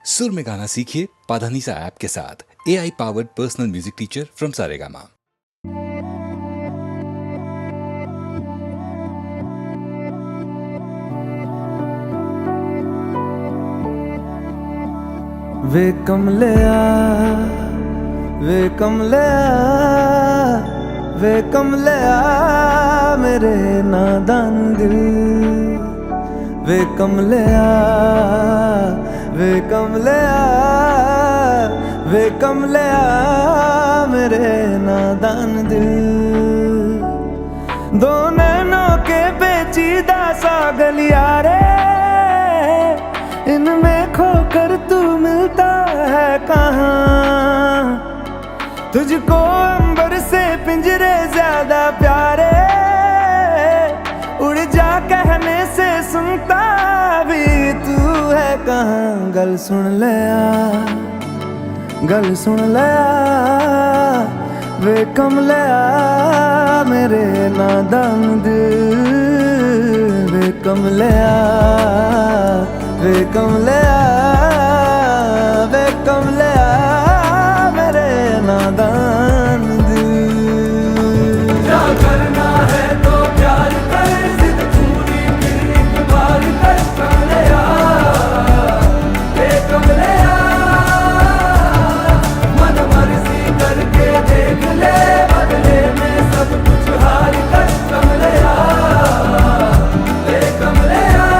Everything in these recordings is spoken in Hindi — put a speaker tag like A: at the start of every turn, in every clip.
A: सुर में गाना सीखिए पाधानीसा ऐप के साथ। AI powered personal music teacher from Saregama.
B: वे कमलिया वे कमलिया वे कमलिया मेरे नादान दिल। वे कमलिया वे कमलिया वे कमलिया मेरे नादान दिल। दो नैनों के पेचीदा सा गलियारे, इनमें खोकर तू मिलता है कहाँ। तुझको अंबर से पिंजरे ज्यादा प्यारे, उड़ जा कहने से सुनता भी तू है कहाँ। गल सुन ले आ, गल सुन ले आ, वे कमलिया मेरे नादान दिल। वे कमलिया वे कमलिया वे कमलिया मेरे नादान दिल। क्या करना है तो प्यार कर, जिद पूरी फिर एक बार कर कमलिया। वे कमलिया मन मर्जी करके देख ले, बदले में सब कुछ हार कर कमलिया। वे कमलिया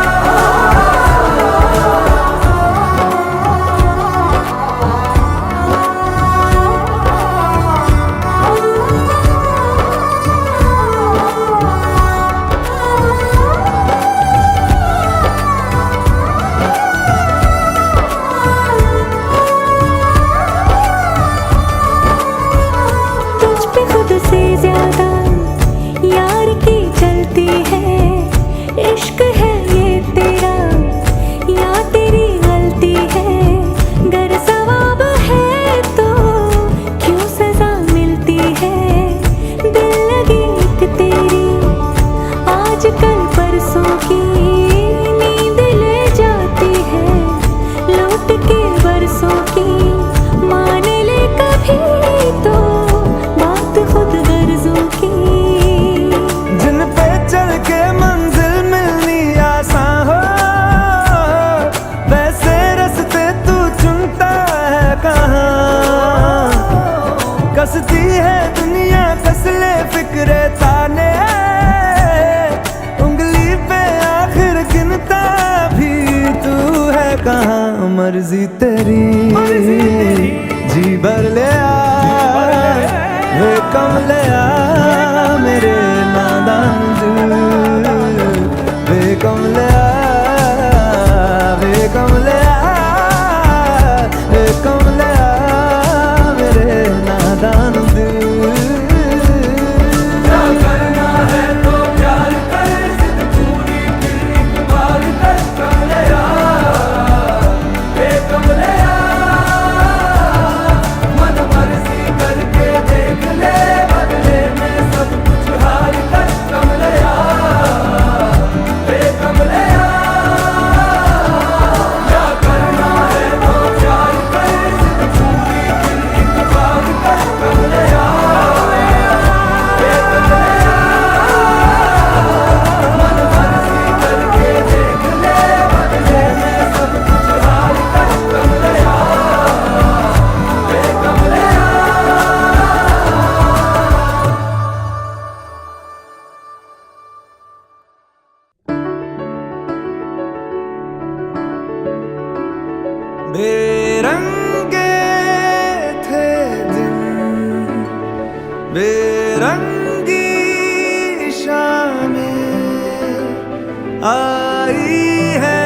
B: कसती है दुनिया कसले फिक्रे ताने, उंगली पे आखिर गिनता भी तू है कहाँ। मर्जी तेरी जी भर ले आ, वे कमलिया मेरे नादान दिल। वे कमलिया वे कमलिया वे कमलिया मेरे नादान दिल। क्या करना है तो प्यार कर, जिद पूरी फिर एक बार कर कमलिया। वे कमलिया मन मर्जी करके देख ले, बदले में सब कुछ हार कर कमलिया। वे कमलिया क्या करना है तो प्यार कर, जिद पूरी फिर एक बार कर कमलिया। वे कमलिया मन मर्जी करके देख ले, बदले में सब कुछ हार कर कमलिया। वे कमलिया बेरंगे थे दिन, बेरंगी शामें आई है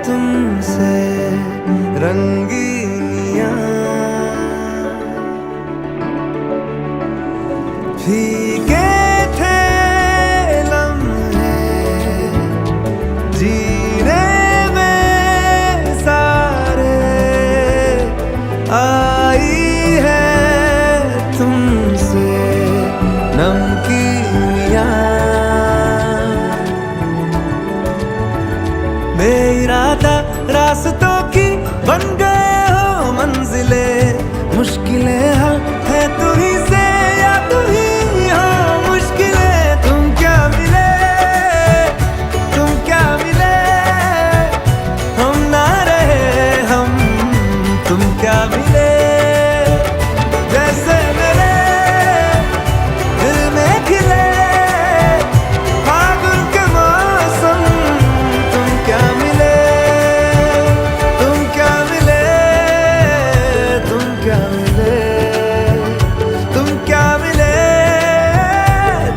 B: तुमसे रंगीनियां। फीके थे लम्हे जीने में सारे, आई है तुमसे नमकीनियां। बेइरादा रास्तों की क्या मिले जैसे मेरे दिल में खिले फागुन के मौसम तुम क्या मिले तुम क्या मिले तुम क्या मिले तुम क्या मिले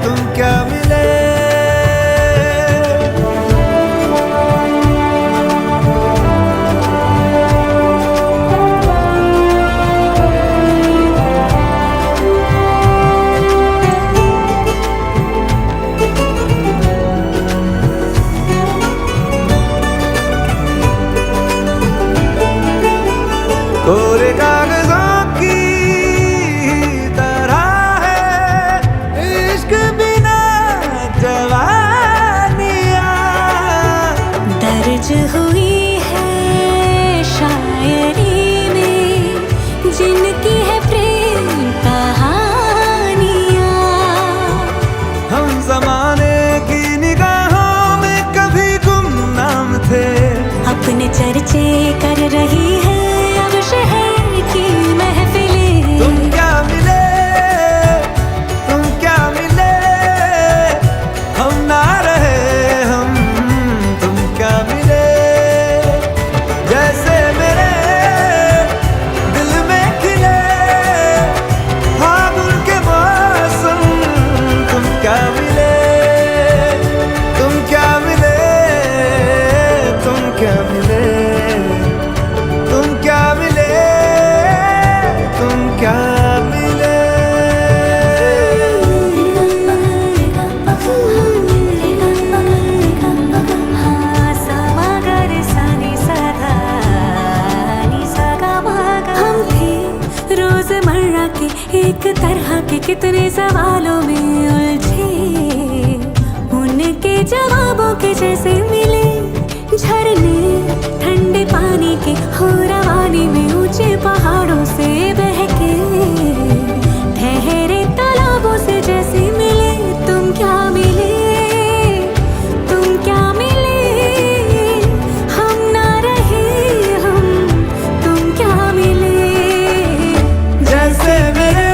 B: तुम क्या मिले कोरे कागजों की तरह है इश्क बिना जवानियाँ
C: दर्ज हुई है शायरी में जिनकी है प्रेम कहानियाँ
B: हम जमाने की निगाहों में कभी गुमनाम थे
C: अपने चर्चे कर रही है अब शहर की महफिलें
B: तुम क्या मिले हम ना रहे हम तुम क्या मिले जैसे मेरे दिल में खिले फागुन के मौसम तुम क्या मिले तुम क्या मिले तुम क्या मिले तुम क्या मिले तुम क्या मिले
C: हम थे रोजमर्रा के एक तरह के कितने सवालों में उलझे उनके जवाबों के जैसे मिले झरने ठंडे पानी के हो रवानी में ऊंचे पहाड़ों से बहके ठहरे तालाबों से जैसे मिले तुम क्या मिले तुम क्या मिले हम ना रहे हम तुम क्या मिले
B: जैसे मेरे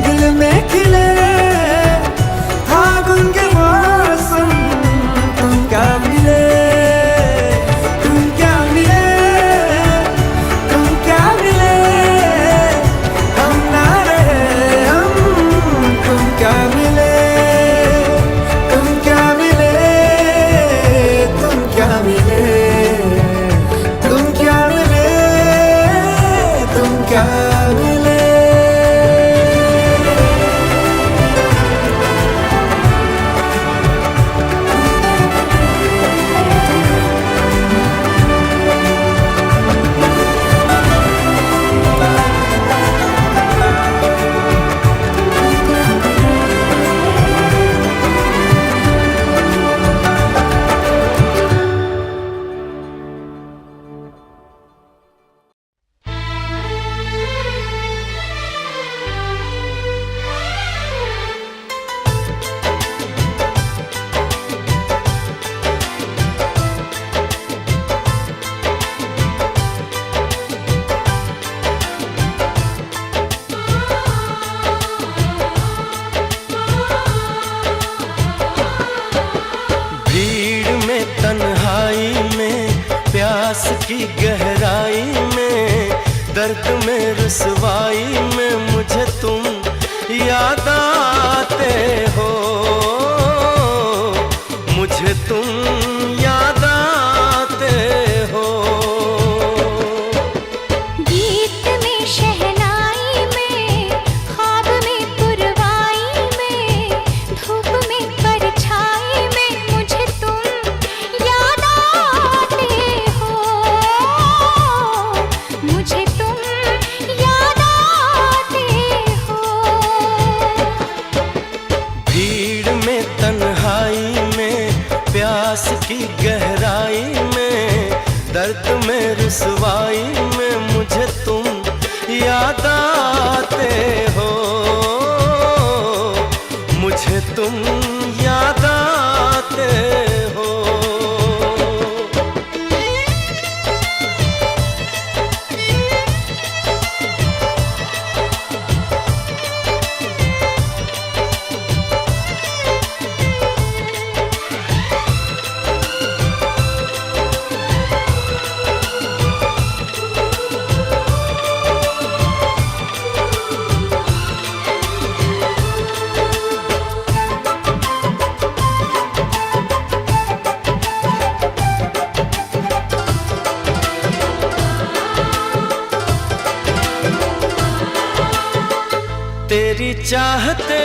B: दिल में खिले फागुन के मौसम तुम क्या मिले तुम क्या मिले तुम क्या मिले हम ना रहे हम तुम क्या मिले तुम क्या मिले तुम क्या मिले तुम क्या मिले तुम क्या मिले
D: भीड़ में तन्हाई में प्यास की गहराई में दर्द में रुसवाई में मुझे तुम याद आते हो मुझे तुम याद आते हो
C: गीत में शहनाई में ख्वाब में पुरवाई में धूप में परछाई में मुझे तुम याद आते हो मुझे तुम याद आते हो
D: भीड़ में तन्हाई में प्यास की गहराई में दर्द में रुसवाई में मुझे तुम याद आते हो मुझे तुम याद आते हो तेरी चाहते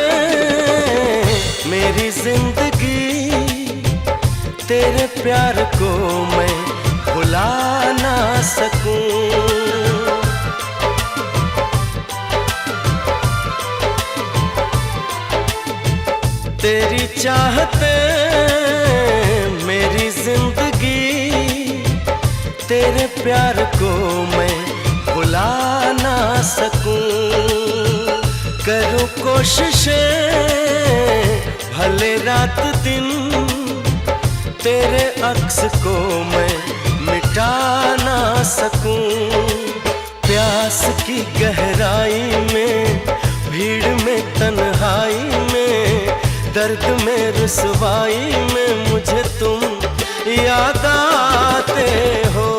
D: मेरी जिंदगी, तेरे प्यार को मैं भुला ना सकूं। तेरी चाहते मेरी जिंदगी, तेरे प्यार को मैं भुला ना सकूं। करूं कोशिशें भले रात दिन, तेरे अक्स को मैं मिटा ना सकूं। प्यास की गहराई में, भीड़ में तन्हाई में, दर्द में रुसवाई में मुझे तुम याद आते हो,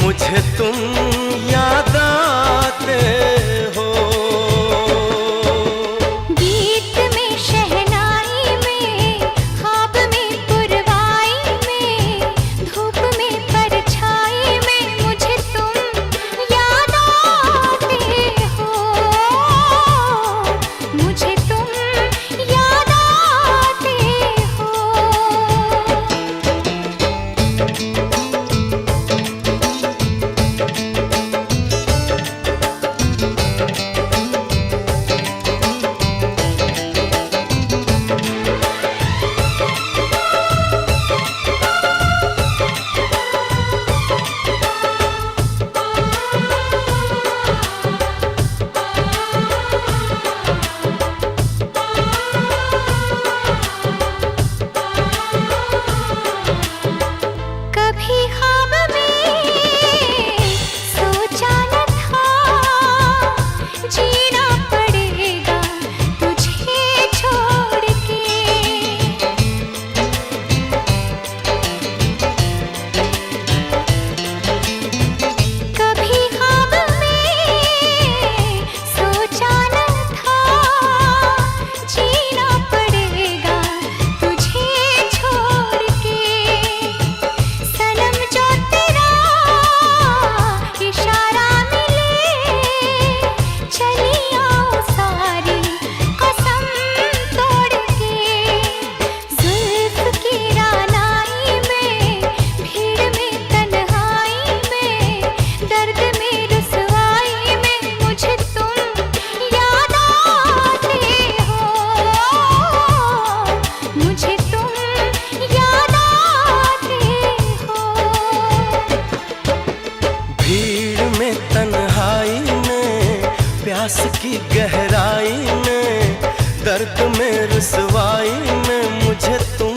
D: मुझे तुम याद आते हो।
C: गीत में शहनाई में, ख्वाब में पुरवाई में, धूप में परछाई में मुझे तुम याद आते हो, मुझे तुम याद आते हो। कभी ख्वाब में सोचा न था, जीना पड़ेगा तुझे छोड़ के। कभी ख्वाब में सोचा न था, जीना पड़ेगा तुझे छोड़ के। सनम जो तेरा इशारा मिले, चली आऊं सारी कसम तोड़ के। जुल्फ की रानाई में, भीड़ में तन्हाई में, दर्द में रुसवाई में मुझे तुम याद आते हो, मुझे तुम याद आते हो।
D: भीड़ में तन्हाई में, प्यास की गहराई में, दर्द में रुसवाई में मुझे तुम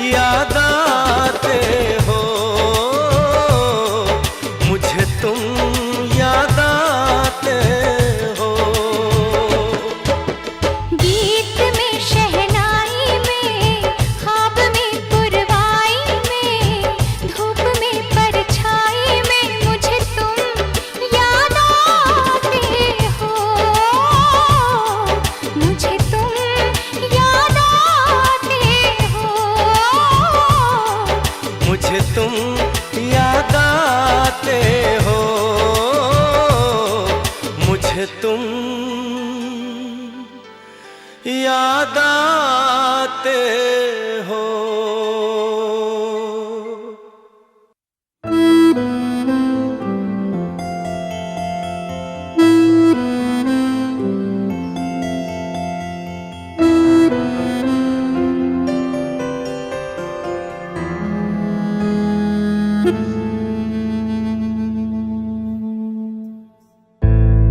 D: याद आते हो, मुझे तुम याद आते हो।
C: गीत में शहनाई में, ख्वाब में पुरवाई में, धूप में परछाई में मुझे तुम याद आते हो, मुझे तुम याद आते हो,
D: मुझे तुम याद आते हो, मुझे तुम याद आते हो।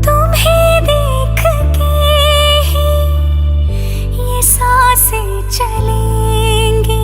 C: तुम्हें देख के ही ये सांसें चलेंगी।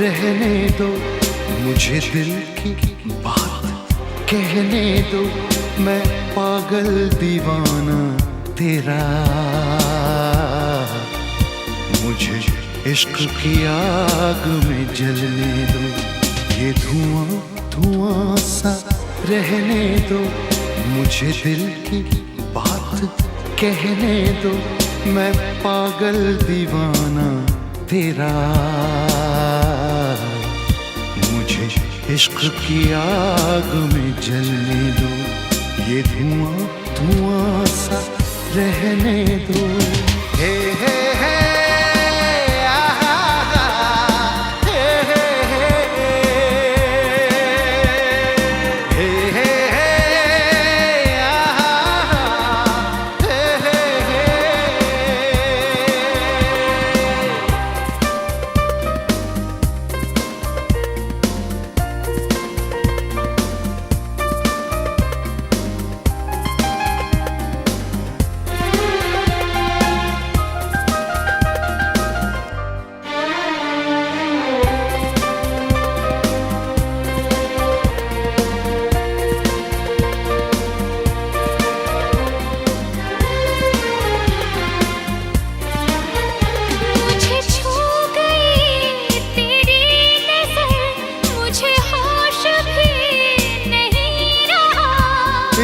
E: रहने दो, मुझे दिल की बात कहने दो, मैं पागल दीवाना तेरा। मुझे इश्क की आग में जलने दो, ये धुआं धुआं सा रहने दो, मुझे दिल की बात कहने दो, मैं पागल दीवाना तेरा। मुझे इश्क की आग में जलने दो, ये धुआं धुआं सा रहने दो। हे हे हे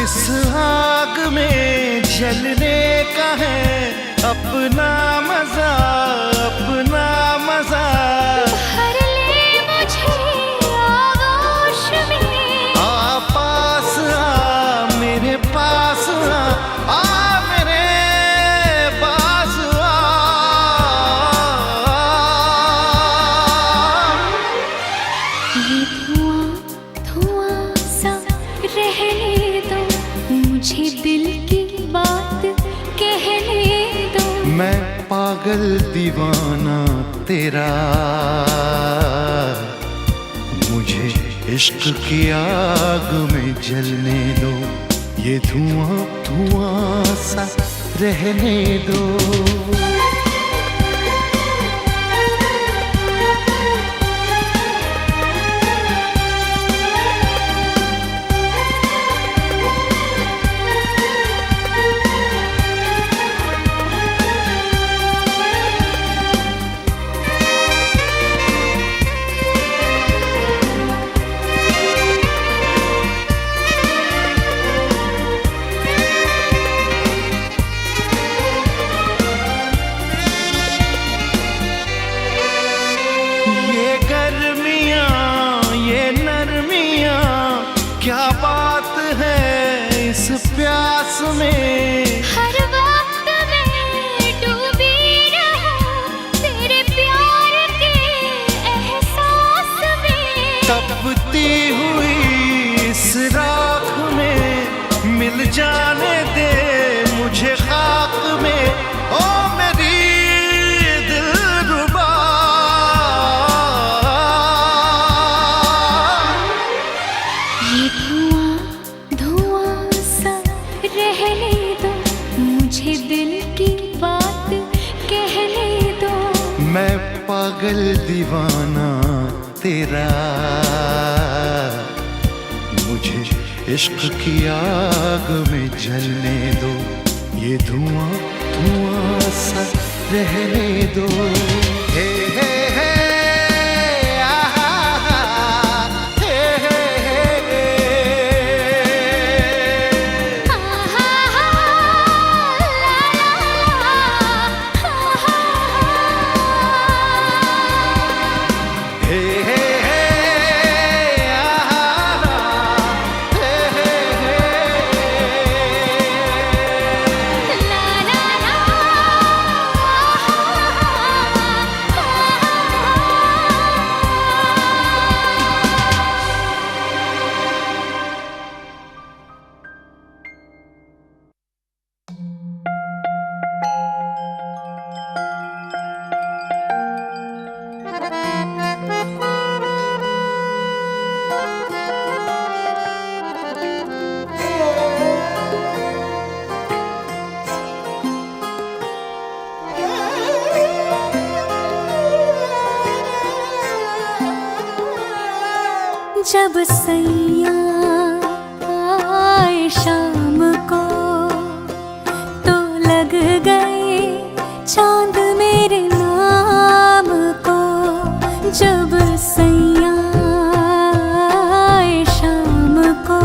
E: इस आग में जलने का है अपना मजा, अपना मजा।
C: भर ले मुझे आगोश में,
E: आ पास आ मेरे पास आ मेरे पास आ।
C: ये धुआं धुआं सा रहने दो, मुझे दिल की बात कहने दो,
E: मैं पागल दीवाना तेरा। मुझे इश्क की आग में जलने दो, ये धुआं धुआं सा रहने दो। क्या बात है इस प्यास में,
C: हर वक्त मैं डूबी रहूं तेरे प्यार के एहसास में।
E: तपती हुई इस राख में मिल जाने दे मुझे खाक में, ओ मेरी दिलरुबा।
C: ये धुआं धुआं सा रहने दो, मुझे दिल की बात कहने दो,
E: मैं पागल दीवाना तेरा। मुझे इश्क की आग में जलने दो, ये धुआं धुआं सा रहने दो। हे हे हे
C: जब सैया आए शाम को तो लग गए चांद मेरे नाम को। जब सैया आए शाम को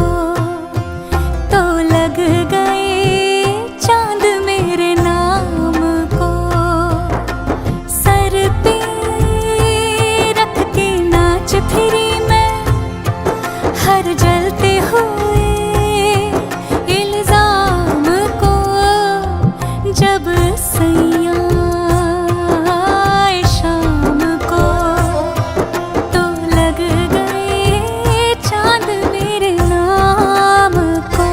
C: तो लग गए चांद मेरे नाम को। सर पे रख के नाच फिरी मैं हर जलते हुए इल्जाम को। जब सैया आए शाम को तो लग गए चांद मेरे नाम को।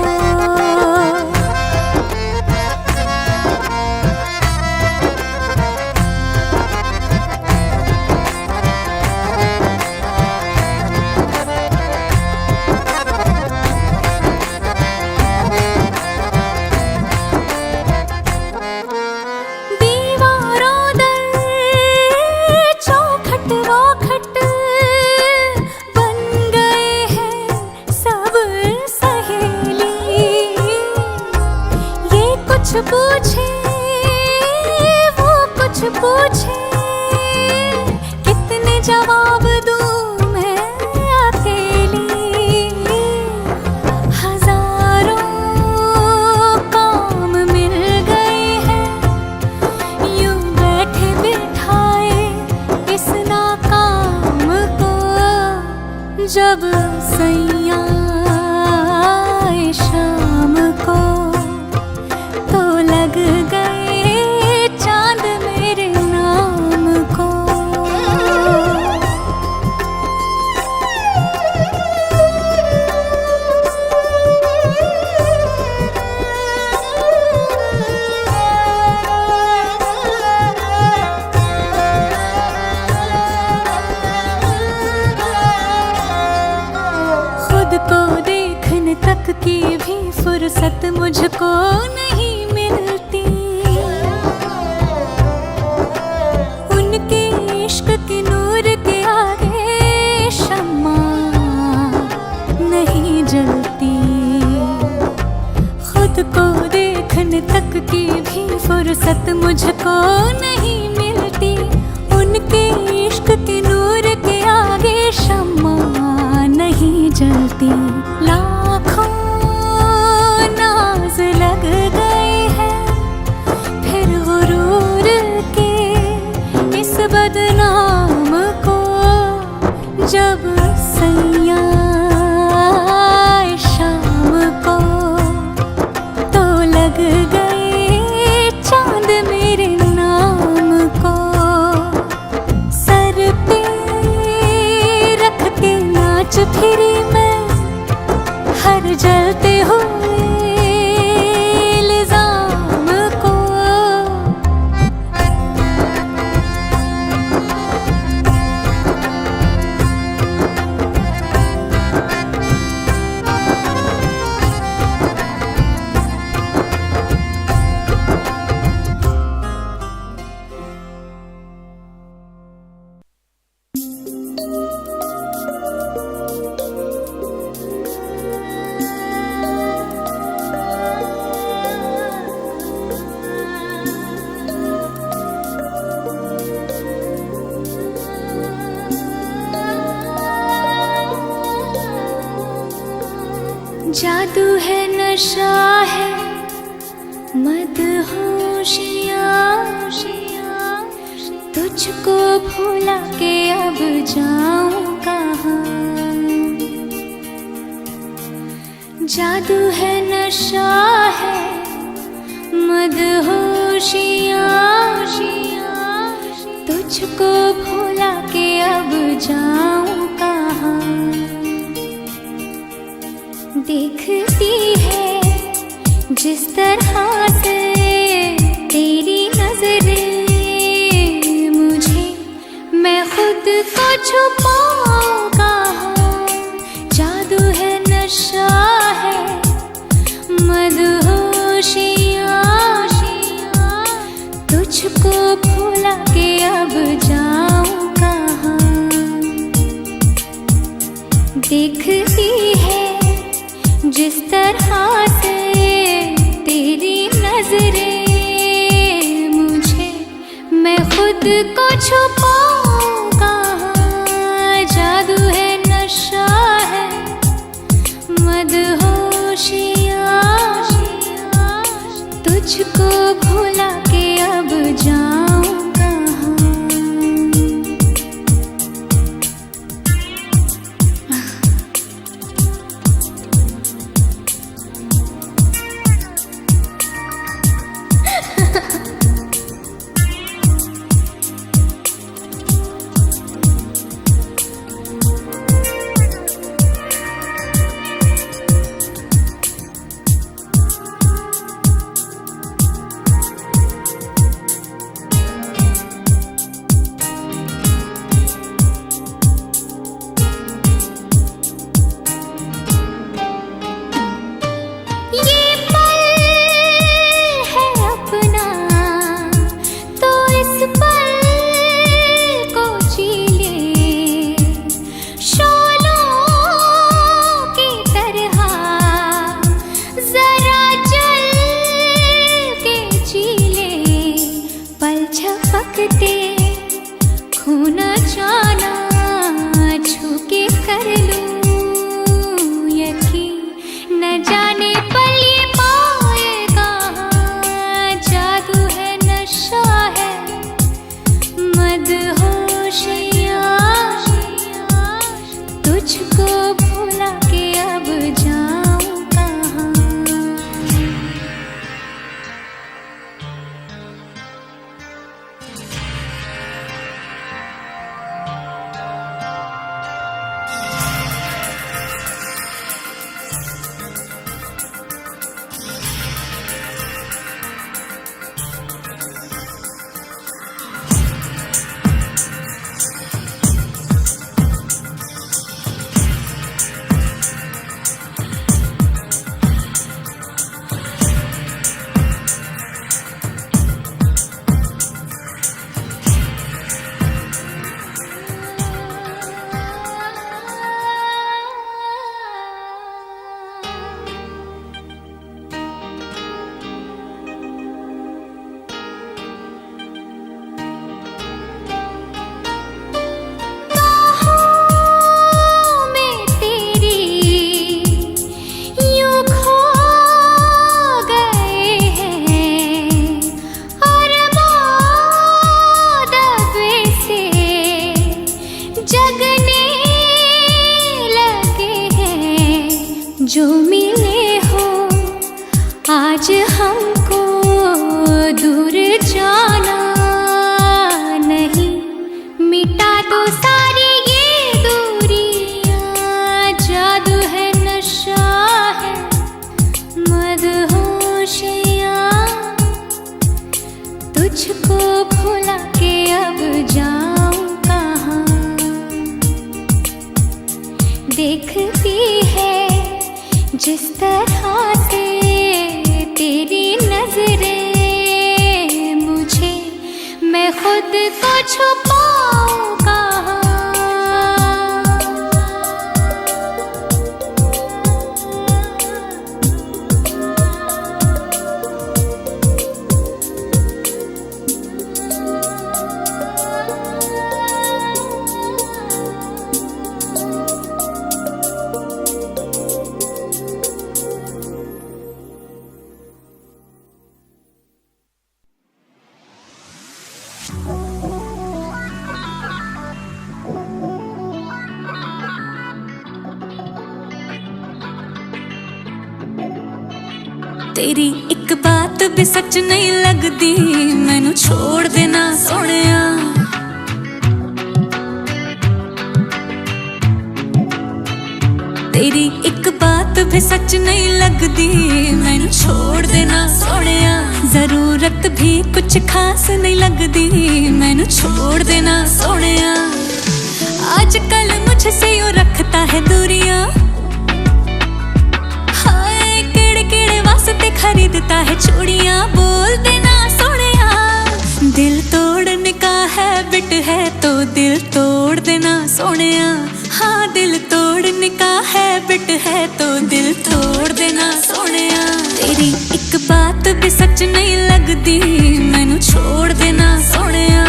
C: दीवारों दर चौखट वौखट बन गए हैं सब सहेली। ये कुछ पूछे वो कुछ पूछे कितने जवाब दूं मैं अकेली। हजारों काम मिल गए हैं यूं बैठे बिठाए इस नाकाम को। जब सैया आए शाम को तो लग गए चांद मेरे नाम को। खुद को देखने तक की भी फुर्सत मुझको नहीं मिलती। उनके इश्क के नूर के आगे शम्मा नहीं जलती। खुद को देखने तक की भी फुर्सत मुझको नहीं मिलती। उनके इश्क के नूर के आगे शम्मा नहीं जलती। लाखों नाज लग गए हैं फिर गुरूर के इस बदनाम को। जब सैया आए शाम को तो लग गए चांद मेरे नाम को। सर पे रख के नाच फिरी मैं हर जलते हुए इल्जाम को। जादू है नशा है मदहोशियाँ तुझको भुला के अब जाऊं कहाँ। जादू है नशा है मदहोशियाँ तुझको भुला के अब जाऊं कहाँ। देखती है जिस तरह से तेरी नजरें मुझे, मैं खुद को छुपाऊं कहाँ। जादू है नशा है मदहोशियाँ तुझको भुला के अब जाऊं कहाँ। देखती है जिस तरह से तेरी नजरें मुझे, मैं खुद को छुपाऊं कहाँ। जादू है, नशा है, मदहोशियाँ, तुझको भुला के अब जाऊं कहाँ। जो मिले हो आज हमको, दूर जाना नहीं, मिटा दो सारी ये दूरियां। जादू है, नशा है, मदहोशियाँ, तुझको भुला के अब जाऊं कहाँ। देखती है जिस तरह से तेरी नजरें मुझे, मैं खुद को छुपाऊं कहाँ। तेरी एक बात भी सच नहीं लगदी, मैनू छोड़ देना सोहणिया। तेरी एक बात भी सच नहीं लगदी, मैनू छोड़ देना सोहणिया। जरूरत भी कुछ खास नहीं लगदी, मैनू छोड़ देना सोहणिया। आजकल मुझसे यूं रखता है दूरियां, वास्ते खरीदता है चूड़ियां। बोल देना सोहणिया, दिल तोड़ने का हैबिट है तो दिल तोड़ देना सोहणिया। हाँ, दिल तोड़ तोड़ने का हैबिट है तो दिल तोड़ देना सोनिया। तेरी एक बात भी सच नहीं लगदी, मैनू छोड़ देना सोनिया।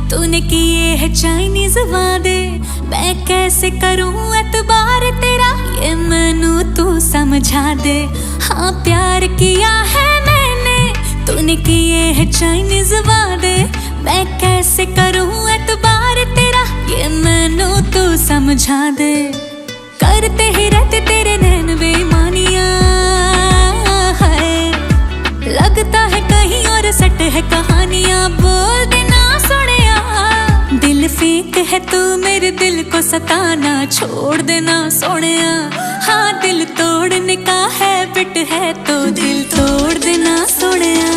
C: तूने किए है चाइनीज वादे, मैं कैसे करूं एतबार तेरा, ये मैनू तू समझा दे। हाँ प्यार किया है मैंने, तूने किए है चाइनीज वादे, मैं कैसे करूं एतबार तेरा, ये मैनू तू समझा दे। करते ही रहते तेरे नैन बेईमानियां है, लगता है कहीं और सट है कहानियां। बोल देना सोनिया, दिल फेंक है तू मेरे दिल को सताना छोड़ देना सोनिया। हाँ दिल तोड़ने का हैबिट है तो दिल तोड़ देना सोनिया।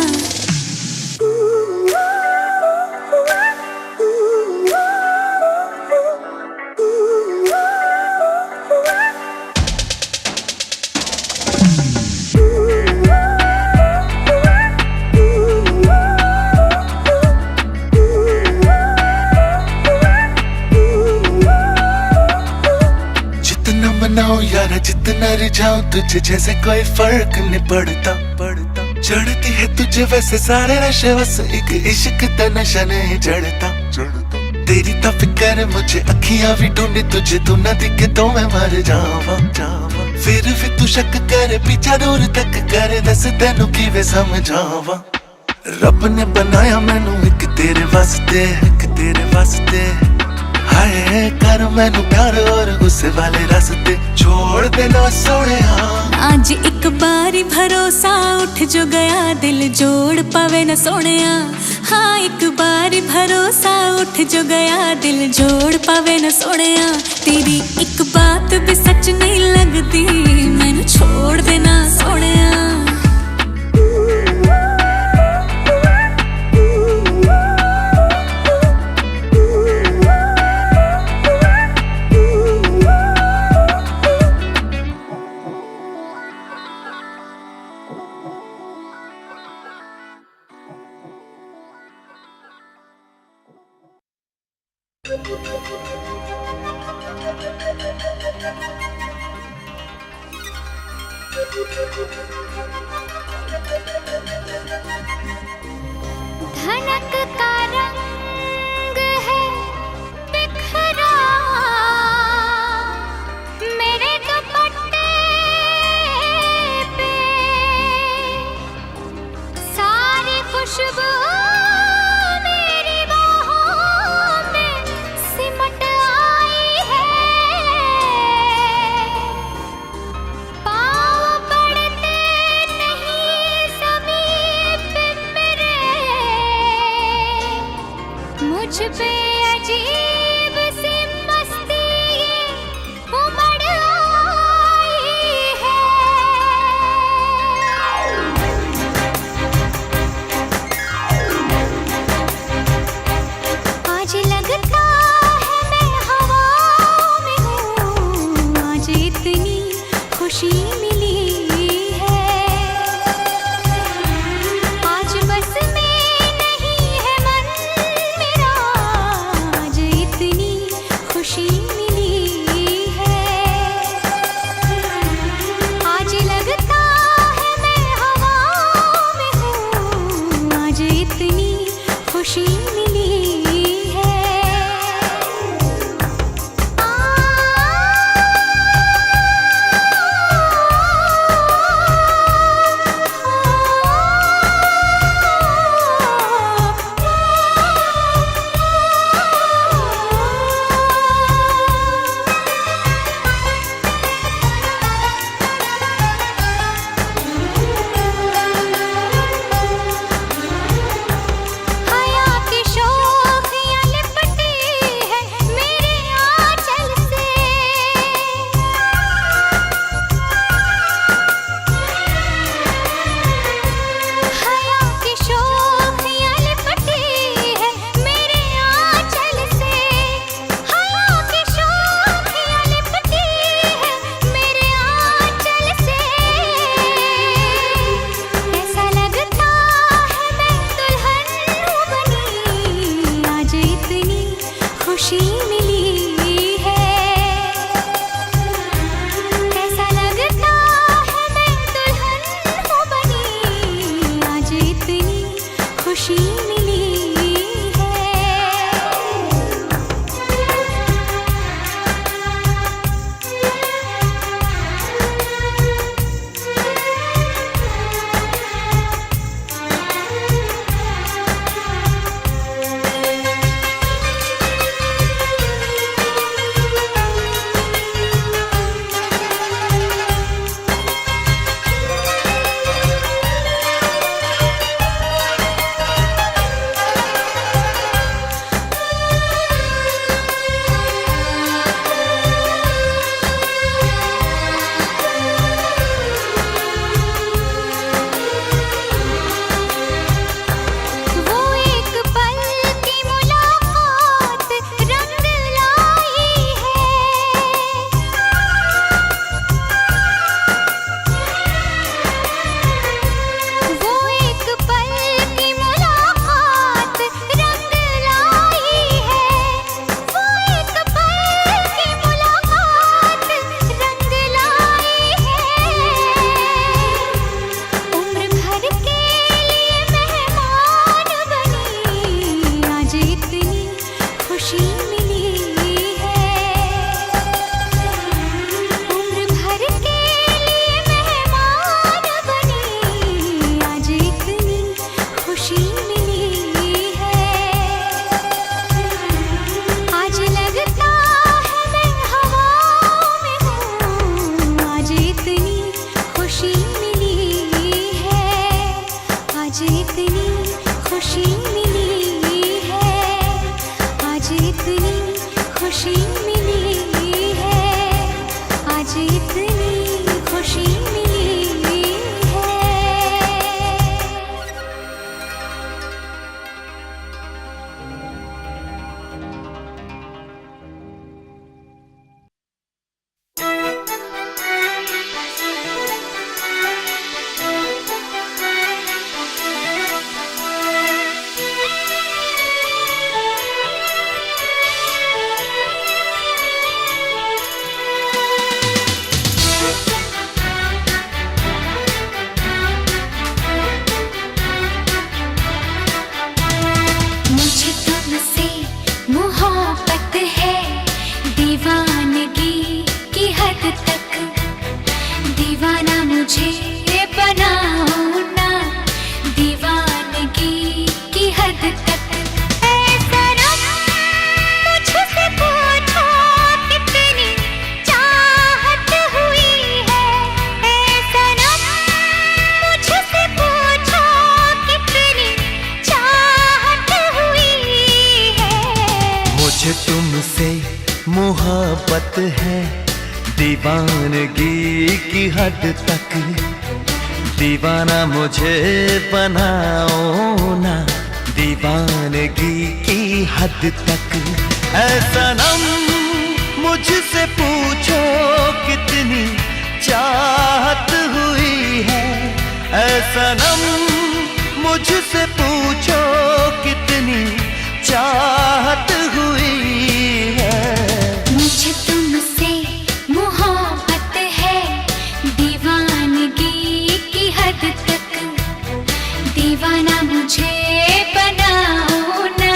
E: मनाओ यारा जितना रिझाऊं तुझे, जैसे कोई फर्क नहीं पड़ता। चढ़ती है तुझे वैसे सारे नशे, बस एक इश्क का नशा नहीं चढ़ता। तेरी तो फिक्र मुझे अखियां भी ढूंढे तुझे, तू ना दिखे तो मैं मर जावा। फिर भी तू शक करे पीछा दूर तक करे, दस तेनू किवे समझावा। रब ने बनाया मैनू एक तेरे वास्ते, एक तेरे वास्ते। हाय कर मैनू प्यार और गुस्से वाले रास्ते छोड़ देना सोनिया।
C: आज एक बारी भरोसा उठ जो गया, दिल जोड़ पावे न सोनिया। हाँ एक बारी भरोसा उठ जो गया, दिल जोड़ पावे न सोनिया। तेरी एक बात भी सच नहीं लगदी, मैनू छोड़ देना सोनिया।
F: धनक का रंग है बिखरा, मेरे दुपट्टे पे सारी खुशबू मेरी बाहों में सिमट आई है। पाँव पड़ते नहीं ज़मीन पे मेरे, मुझ पे अजीब सी मस्ती ये उमड़ आई है। आज लगता है मैं हवा में हूँ, आज इतनी खुशी मिली है। आज बस में नहीं है मन मेरा, आज इतनी खुशी मिली है। आज लगता है मैं हवा में हूँ, आज इतनी खुशी मिली है। हया की शोख
C: खुशी मिली है। वो एक पल की मुलाकात रंग लाई है। वो एक पल की मुलाकात रंग लाई है। वो एक पल की मुलाकात रंग लाई है। उम्र भर के लिए मेहमान बनी, आज इतनी खुशी मिली है। उम्र भर के लिए मेहमान बनी, आज इतनी खुशी मिली है। आज लगता है मैं हवा में हूँ, आज इतनी खुशी मिली है। आज इतनी खुशी मिली है। आज इतनी खुशी मिली है। आज इतनी खुशी मिली है। मुझे तुमसे मोहब्बत है, दीवानगी की हद तक। दीवाना मुझे बनाओ ना, दीवानगी की हद तक। ऐ सनम मुझसे पूछो कितनी चाहत हुई है। ऐ सनम मुझसे पूछो कितनी चाहत हुई है।
D: मुझे तुमसे मोहब्बत है, दीवानगी की हद तक। दीवाना मुझे बनाओ ना, दीवानगी की हद तक। ऐ सनम मुझसे पूछो कितनी चाहत हुई है। ऐ सनम मुझसे पूछो कितनी चाहत हुई है।
C: मुझे तुमसे मोहब्बत है, दीवानगी की हद तक। दीवाना मुझे बनाओ ना,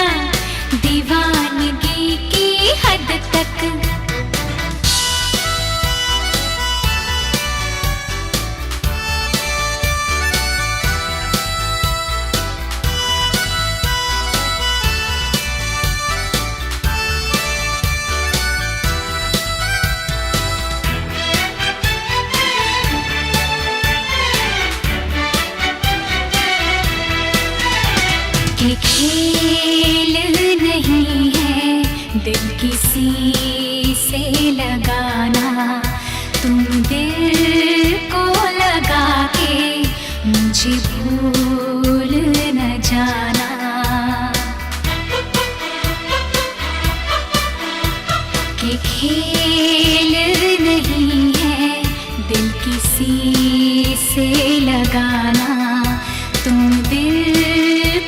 C: दीवानगी की हद तक। कि खेल नहीं है दिल किसी से लगाना। तुम दिल को लगा के मुझे भूल न जाना। कि खेल नहीं है दिल किसी से लगाना। तुम दिल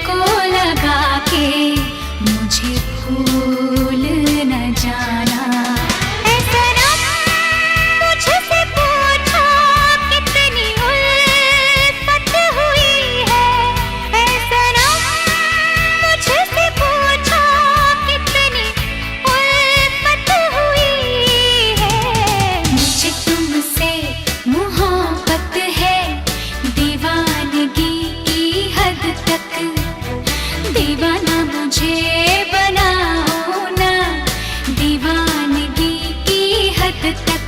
C: को लगा के मुझे भूल न जाना। ऐसा ना मुझसे पूछो कितनी उल्फत हुई है। ऐसा ना
F: दीवाना मुझे बनाओ ना, दीवानगी की हद तक।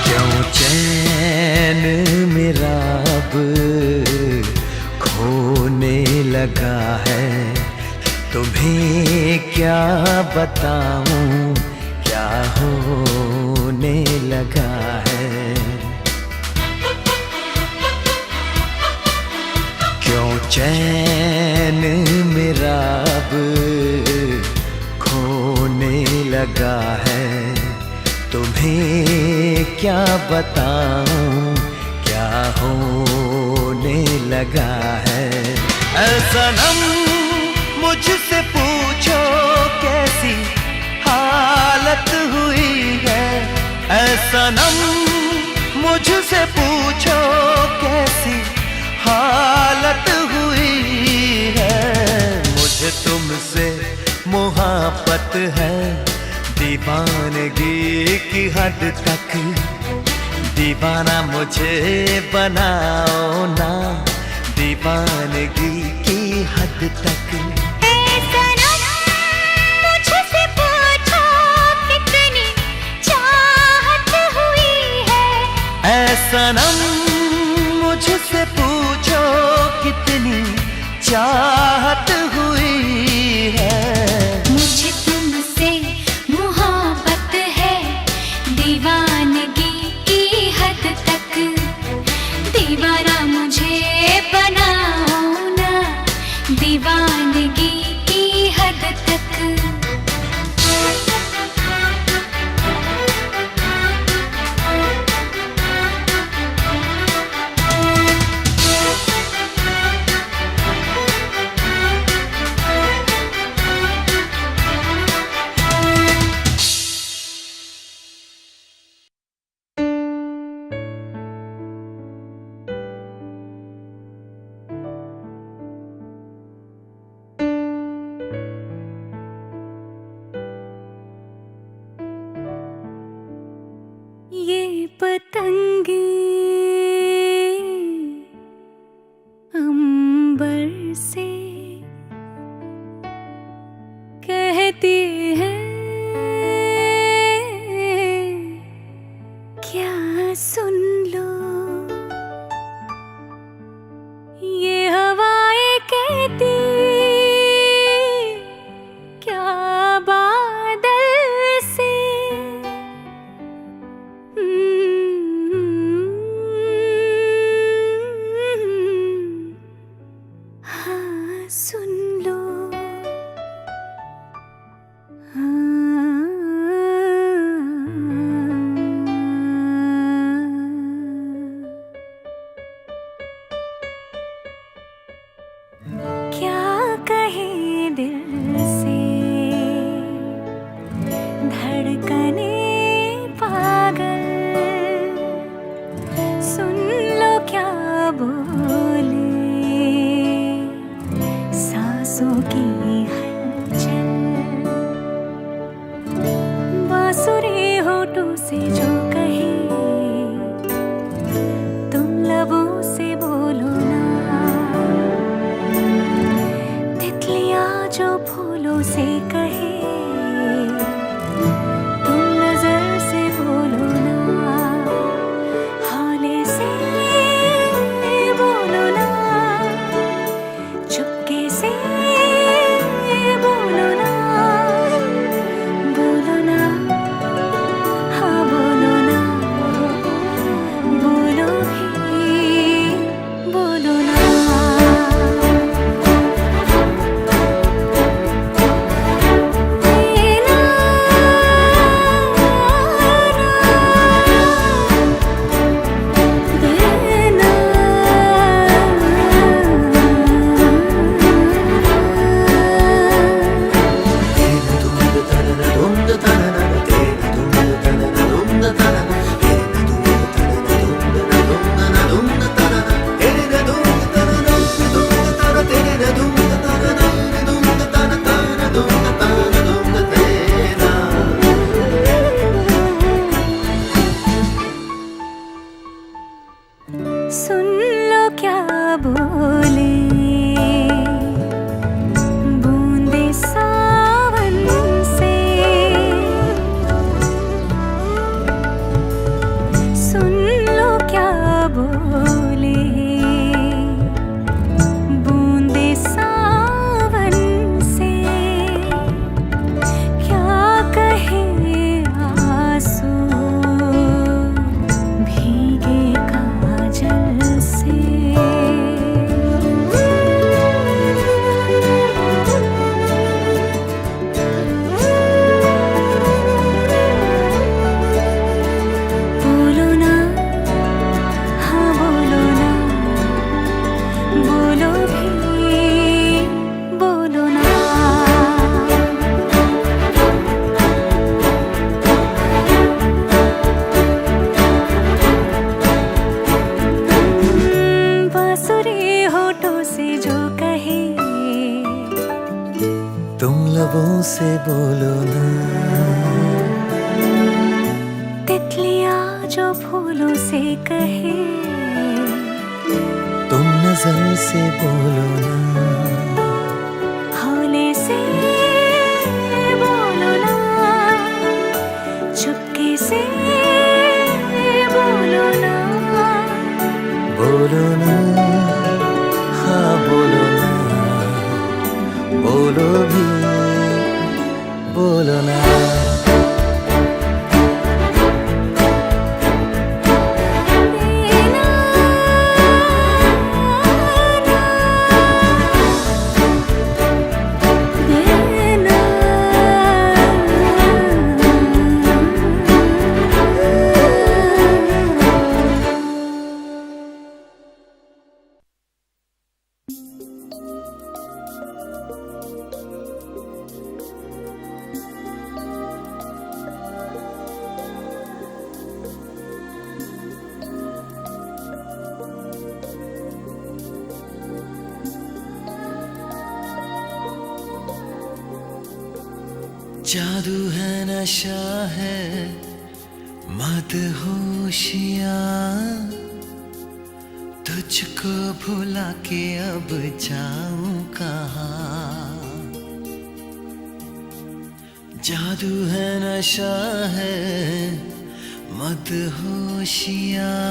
D: क्यों चैन मेरा अब खोने लगा है, तुम्हें क्या बताऊं क्या होने लगा है। क्यों चैन मेरा अब खोने लगा है, तुम्हें क्या बताऊं क्या होने लगा है। ऐ सनम मुझसे पूछो कैसी हालत हुई है, ऐ सनम मुझसे पूछो कैसी हालत हुई है। मुझे तुमसे मोहब्बत है, दीवानगी की हद तक। दीवाना मुझे बनाओ ना, दीवानगी की हद तक।
F: ऐ सनम मुझसे पूछो कितनी चाहत हुई है,
D: ऐ सनम मुझसे पूछो कितनी चाहत हुई है।
F: मुझे तुमसे मोहब्बत है, दीवानगी की हद तक। दीवाना मुझे बनाओ ना, दीवानगी की हद तक।
C: ये पतंगे अंबर से कहती हैं क्या सुन लो, ये हवाएं कहती क्या बादल से। हाँ सुन लो, क्या कहे दिल से धड़कने पागल। सुन लो क्या बोले सांसों की हलचल। बांसुरी होठों से जो कहे तुम लबों से बोलो ना, तितलियां जो फूलों से कहे तुम नजर से बोलो ना, हौले से बोलो ना, चुपके से बोलो ना, बोलो ना, हाँ बोलो ना, बोलो भी बोलो ना।
D: तुम लबों से बोलो ना,
C: तितलियां जो फूलों से कहे,
D: तुम नजर से बोलो ना,
C: हौले से बोलो ना, चुपके से बोलो ना,
D: बोलो ना, हाँ बोलो ना, बोलो भी बोलो ना। जादू है नशा है मदहोशियाँ, तुझको भुला के अब जाऊं कहाँ। जादू है नशा है मदहोशियाँ,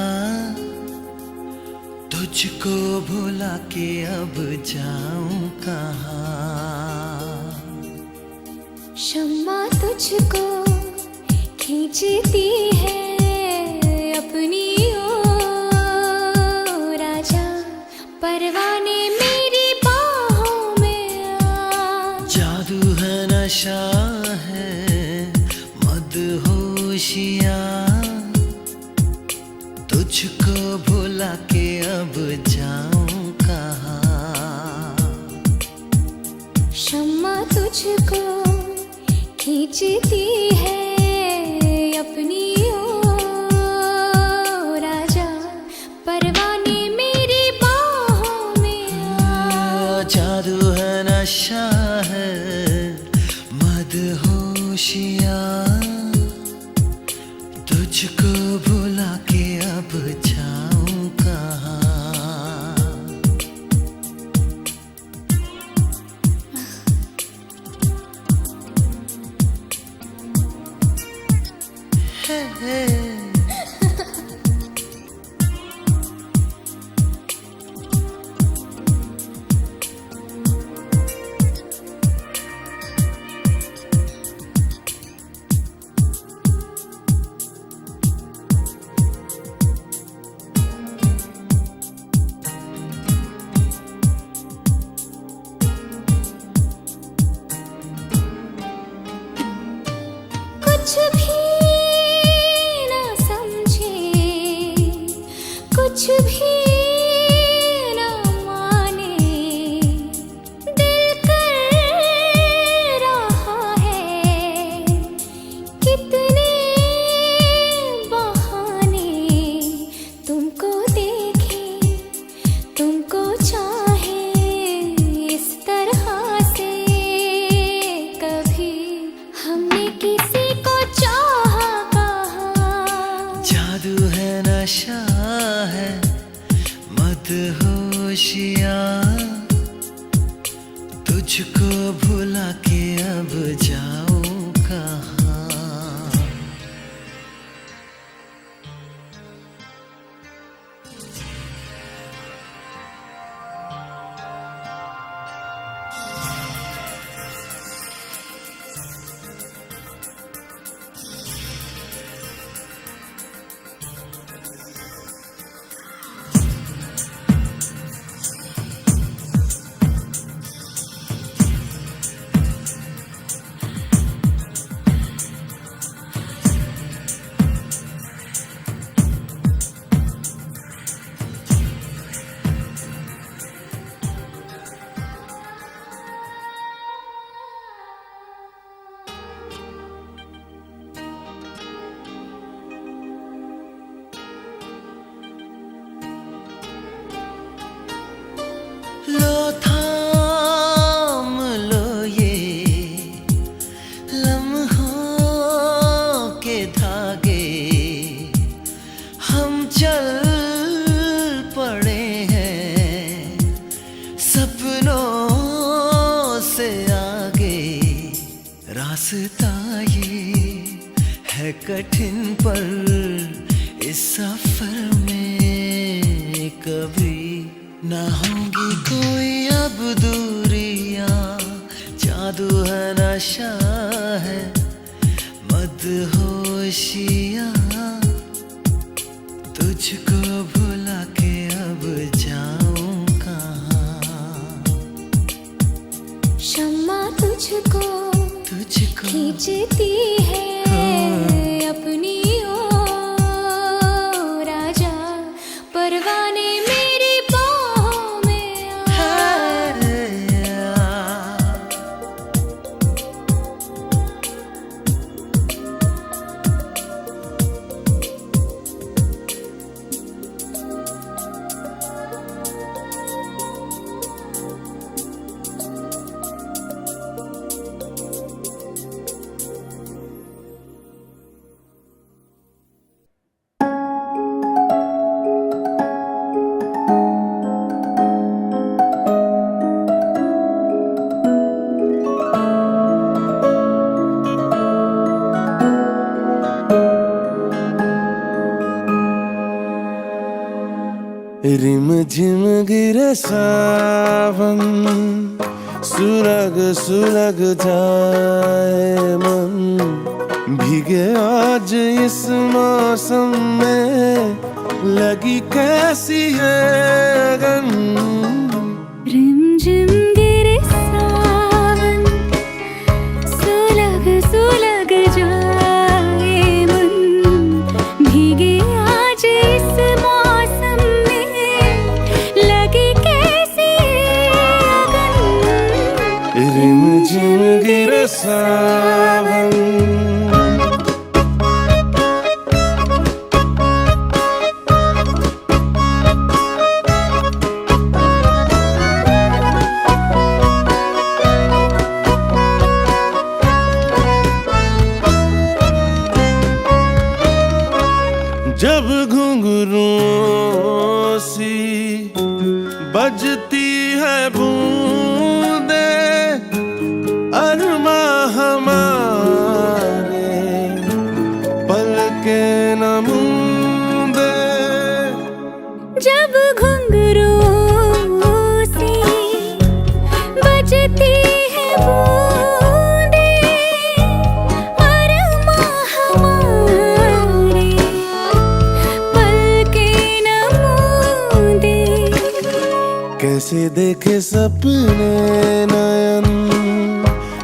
D: तुझको भुला के अब जाऊं कहाँ।
F: शम्मा तुझको खींचती है अपनी ओर, आजा परवाने मेरी बाहों में आ।
D: जादू है नशा है मदहोशियाँ, तुझको भुला के अब जाऊं कहाँ।
F: शम्मा तुझको खींचती है अपनी ओर, आजा परवाने मेरी बाहों में आ।
D: जादू है नशा है मदहोशियाँ, तुझको भुला के अब जाऊं कहाँ।
F: कुछ भी ना समझे, कुछ भी ना माने, दिल कर रहा है कितने बहाने। तुमको देखे तुमको चाहे इस तरह से, कभी हमने किसी को चाहा कहाँ।
D: जादू है नशा है मदहोशियाँ, तुझको भुला के अब जाऊं कहाँ। सपनों से आगे रास्ता ये है कठिन, पर इस सफर में कभी ना होगी कोई अब दूरियां। जादू है, नशा है, मदहोशियां, तुझको भुला के अब जाऊं कहाँ।
F: शम्मा तुझको खींचती है अपनी ओर, राजा परवाने मेरी बाहों में आ।
G: रिम झिम गिरे सावन, सुलग सुलग जाए मन, भीगे आज इस मौसम में लगी कैसी है अगन।
C: रिमझिम गिरे सावन, सुलग सुलग जाए मन, भीगे आज इस मौसम में लगी कैसी अगन।
G: रिमझिम गिरे सावन, जब घुंघरूं सी बजती है बूंदे, अरमा हमारे पलके न मूंदे।
C: जब घुंघरूं सी बजती है बूंदे, अरमा हमारे पलके न मूंदे।
G: कैसे देखे सपने नयन,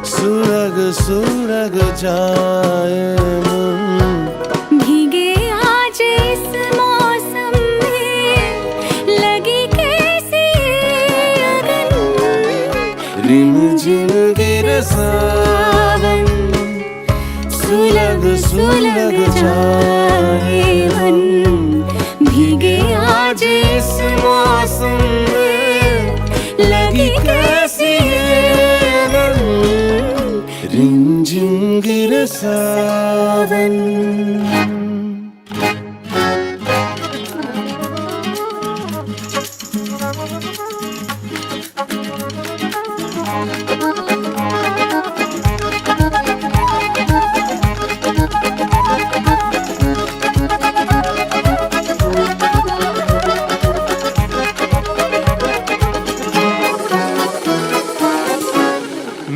G: सुलग सुलग जाए मन,
C: भीगे आज इस मौसम में लगी कैसी अगन।
G: रिमझिम गिरे सावन, सुलग सुलग जाए मन, भीगे आज इस मौसम में लगी कैसी अगन। रिमझिम गिरे सावन।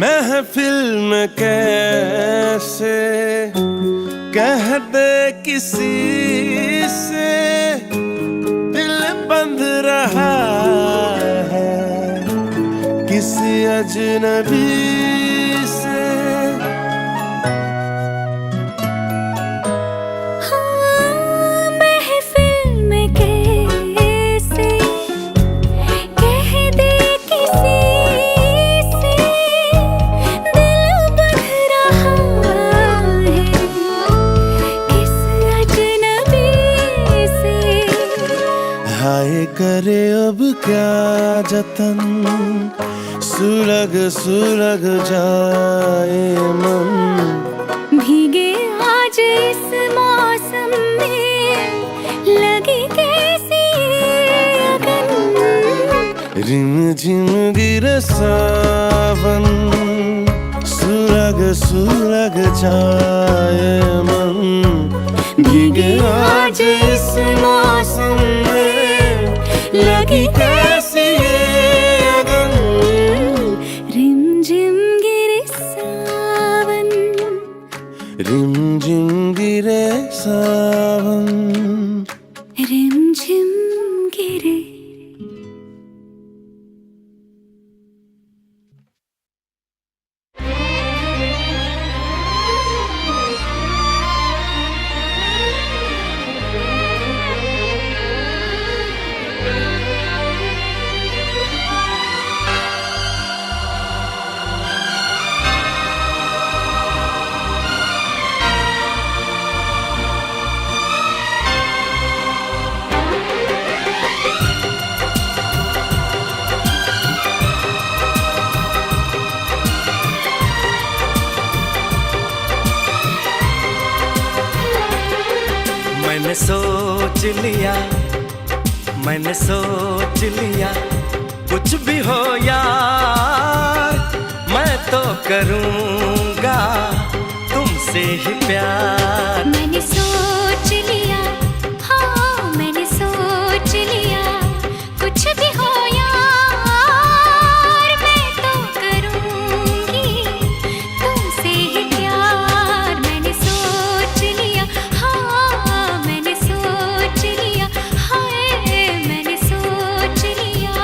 G: महफिल में कैसे कह दे किसी से, दिल बंध रहा है किसी अजनबी से।
C: हाँ, महफिल में कैसे कह दे किसी से, दिल बंध रहा है किस अजनबी से।
G: हाय करे अब क्या जतन, सुलग सुलग जाए मन,
C: भीगे आज इस मौसम में लगी कैसी अगन।
G: रिम झिम गिरे सावन, सुलग सुलग जाए मन, भीगे आज इस मौसम में, लगी कैसी ये अगन।
C: रिमझिम गिरे सावन,
G: रिमझिम गिरे सावन,
C: रिमझिम गिरे।
D: मैंने सोच लिया, मैंने सोच लिया, कुछ भी हो यार, मैं तो करूँगा तुमसे ही प्यार।
F: मैंने सोच लिया, हाँ मैंने सोच लिया, कुछ भी हो यार, मैं तो करूँगी तुमसे ही प्यार। मैंने सोच लिया, हाँ मैंने सोच लिया, हाय मैंने सोच लिया।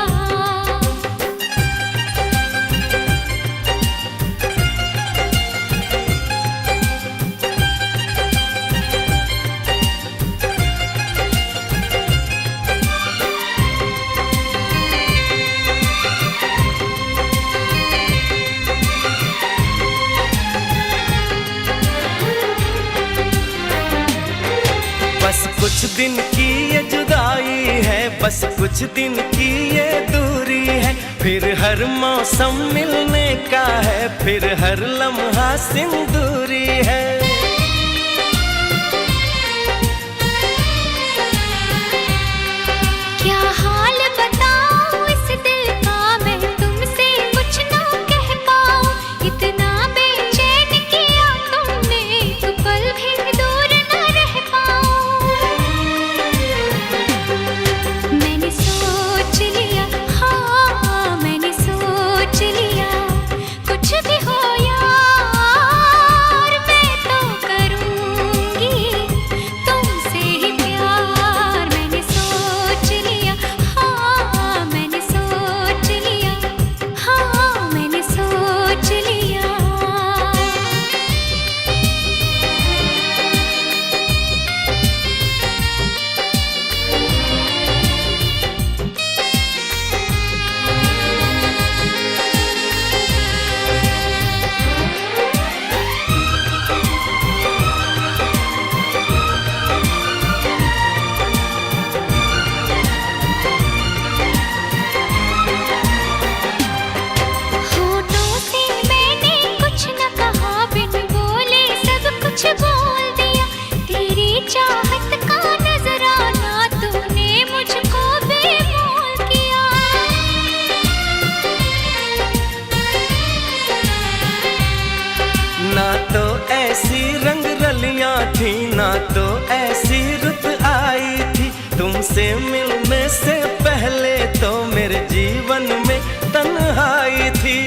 D: बस कुछ दिन की ये जुदाई है, बस कुछ दिन की ये दूरी है, फिर हर मौसम मिलने का है, फिर हर लम्हा सिंदूरी है।
F: क्या हाल बताऊं इस दिल का, मैं तुमसे कुछ ना कह पाऊं, इतना बेचैन किया तुमने, एक पल भी दूर न रह पाऊं। मैंने सोच लिया, हाँ मैंने सोच लिया, कुछ भी हो यार, मैं तो करूँगी तुमसे ही प्यार। मैंने सोच लिया, हाँ मैंने सोच लिया, हाँ मैंने सोच लिया। होठों से मैंने कुछ न कहा, बिन बोले सब कुछ बोल दिया, तेरी चाहत का नजराना तूने मुझको बेमोल किया।
D: ना तो ऐसी रंग रलियां थी, ना तो ऐसी रुत आई थी, तुमसे मिलने से पहले तो मेरे जीवन में तन्हाई थी।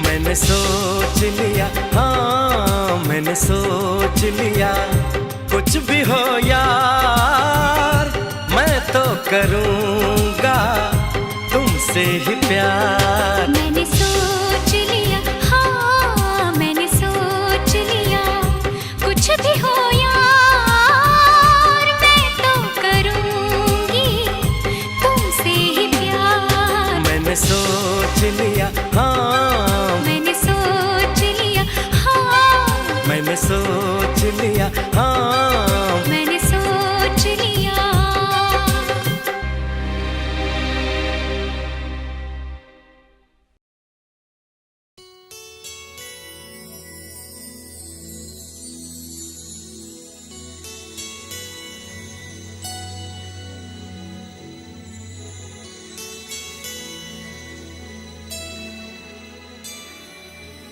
D: मैंने सोच लिया, हाँ मैंने सोच लिया, कुछ भी हो यार, मैं तो करूँगा तुमसे ही प्यार।
F: मैंने सोच लिया, हाँ मैंने सोच लिया, कुछ भी हो यार, मैं तो करूँगी तुमसे ही प्यार।
D: मैंने सोच लिया, हाँ
F: मैंने सोच लिया, हाँ
D: मैंने सोच लिया, हाँ
F: मैंने सोच लिया।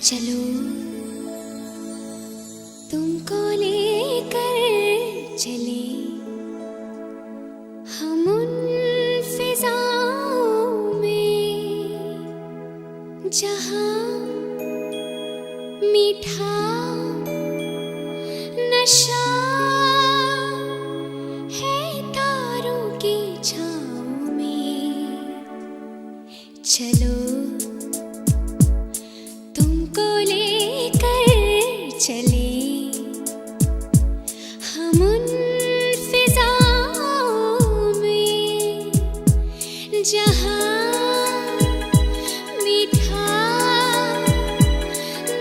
F: चलो तुमको लेकर चले हम उन फिजाओं में जहां मीठा नशा है तारों की छाँव में। चलो तुमको लेकर चले हम उन फिजाओं में जहां मीठा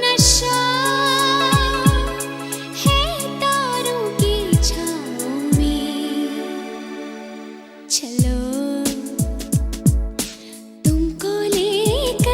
F: नशा है तारों की छाँव में। चलो तुमको लेकर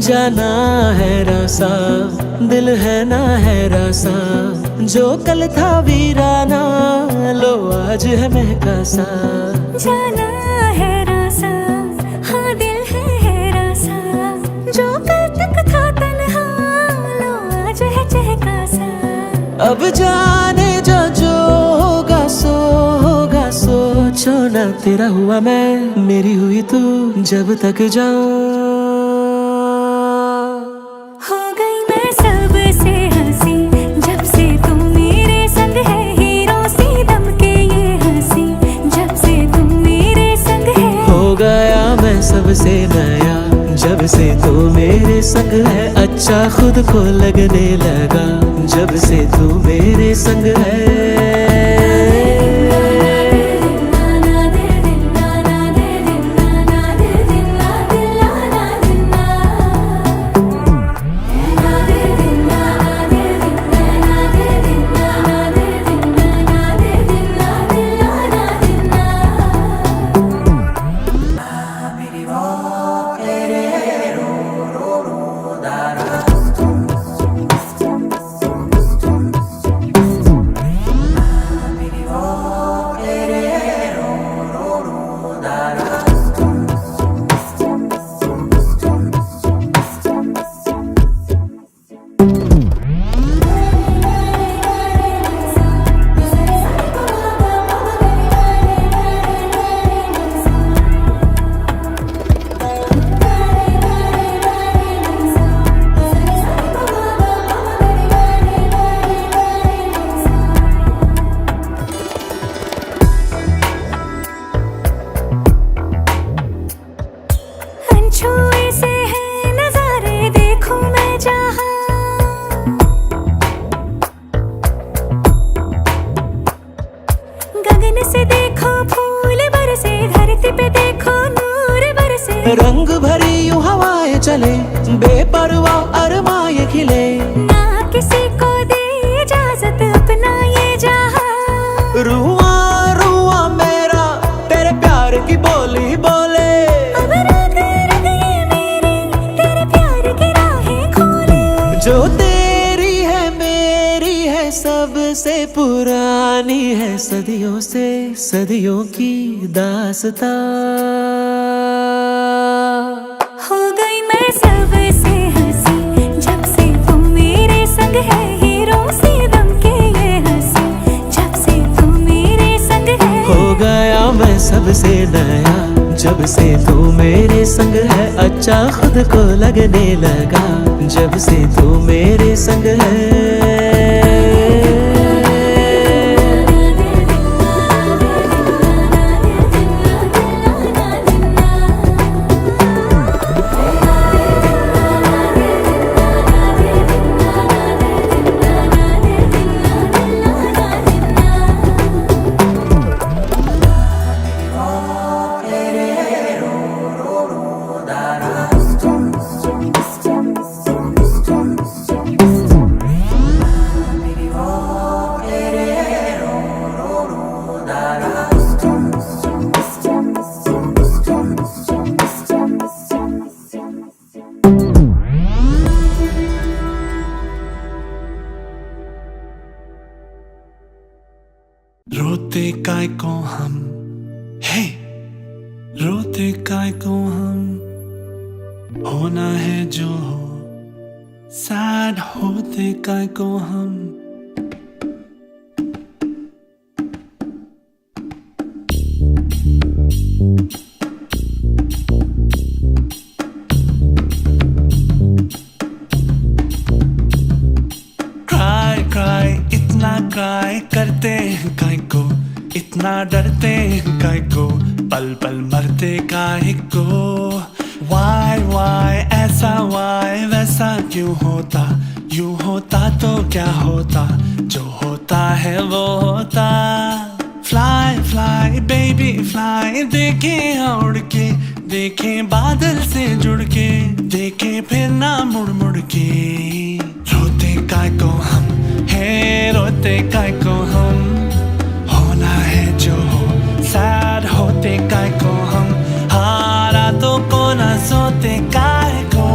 H: जाना है रासा, दिल है ना है रासा, जो कल था वीराना लो आज है महका सा।
C: जाना है रासा, हाँ दिल है रासा, जो कल तक था तन्हा लो आज है चहका सा।
H: अब जाने जो होगा सो होगा, सोचो ना तेरा हुआ मैं, मेरी हुई तू जब तक जाऊं।
C: हो गई मैं सबसे हंसी जब से तुम मेरे संग है, हीरो सी दम के ये हंसी जब से तुम मेरे संग है।
H: हो गया मैं सबसे नया जब से तू मेरे संग है, अच्छा खुद को लगने लगा जब से तू मेरे संग है।
C: छुए से है नजारे देखूं मैं जहां, गगन से देखो फूल बरसे, धरती पे देखो नूर बरसे।
H: रंग भरी यूं हवाएं चले, बेपरवाह अरमाए खिले,
C: ना किसी को दे इजाजत अपना ये जहां।
H: रुआ रुआ मेरा तेरे प्यार की बोली बोले, जो तेरी है मेरी है सबसे पुरानी है, सदियों से सदियों की दास्तां।
C: हो गई मैं सबसे हंसी जब से तुम मेरे संग है, हीरो सी दम के ये हंसी जब से तुम मेरे संग है।
H: हो गया मैं सबसे नया जब से तू मेरे संग है, अच्छा खुद को लगने लगा जब से तू मेरे संग है।
E: रोते काय को हम, हे रोते काय को हम, होना है जो हो, सैड होते काय को हम। क्राई क्राई इतना क्राई करते हैं काय को, इतना डरते हैं काय को, पल पल मरते काय को। वाई ऐसा वाई वैसा क्यों होता, यूं होता तो क्या होता, जो होता है वो होता। फ्लाई फ्लाई बेबी फ्लाई, देखे उड़ के, देखे बादल से जुड़ के, देखे फिर ना मुड़ मुड़ के। रोते काय को हम, है रोते काय को हम, होना है जो हो, सैड होते काय को हम, हारा तो को ना सोते काय को।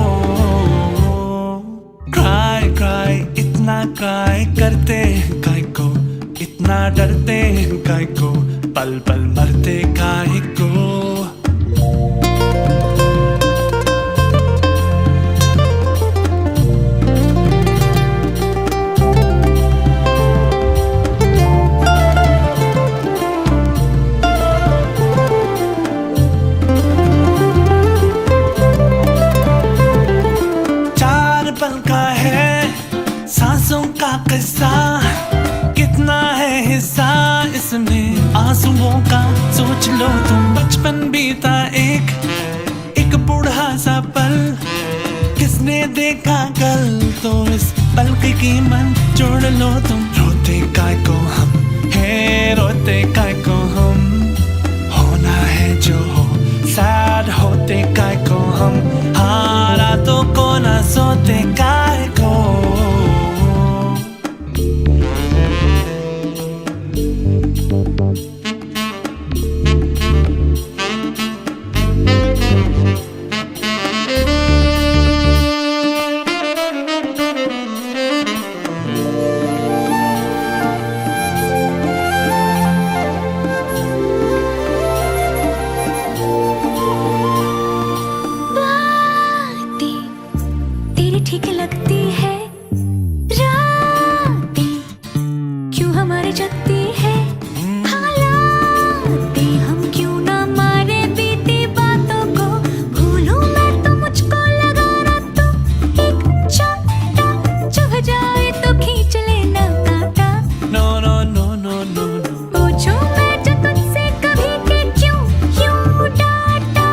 G: क्राई करते काय को, इतना डरते काय को, पल पल मरते काय को। सांसों का किस्सा कितना है हिस्सा इसमें आंसुओं का, सोच लो तुम बचपन बीता एक बूढ़ा सा पल, किसने देखा कल, तो इस पल की कीमत जोड़ लो तुम। रोते काय को हम है, रोते काय को हम, होना है जो हो, सैड होते काय को हम, हारा तो को ना सोते काय को।
C: ठीक लगती है रातें, क्यों हमारी जगती है हालातें, हम क्यों ना मारे बीती बातों को, भूलूं मैं तो मुझको लगा ना तो एक चाटा, चुभ जाए तो खींच लेना कांटा।
G: No no no no no no,
C: पूछूं मैं जो तुझसे कभी कि क्यों यूं डांटा,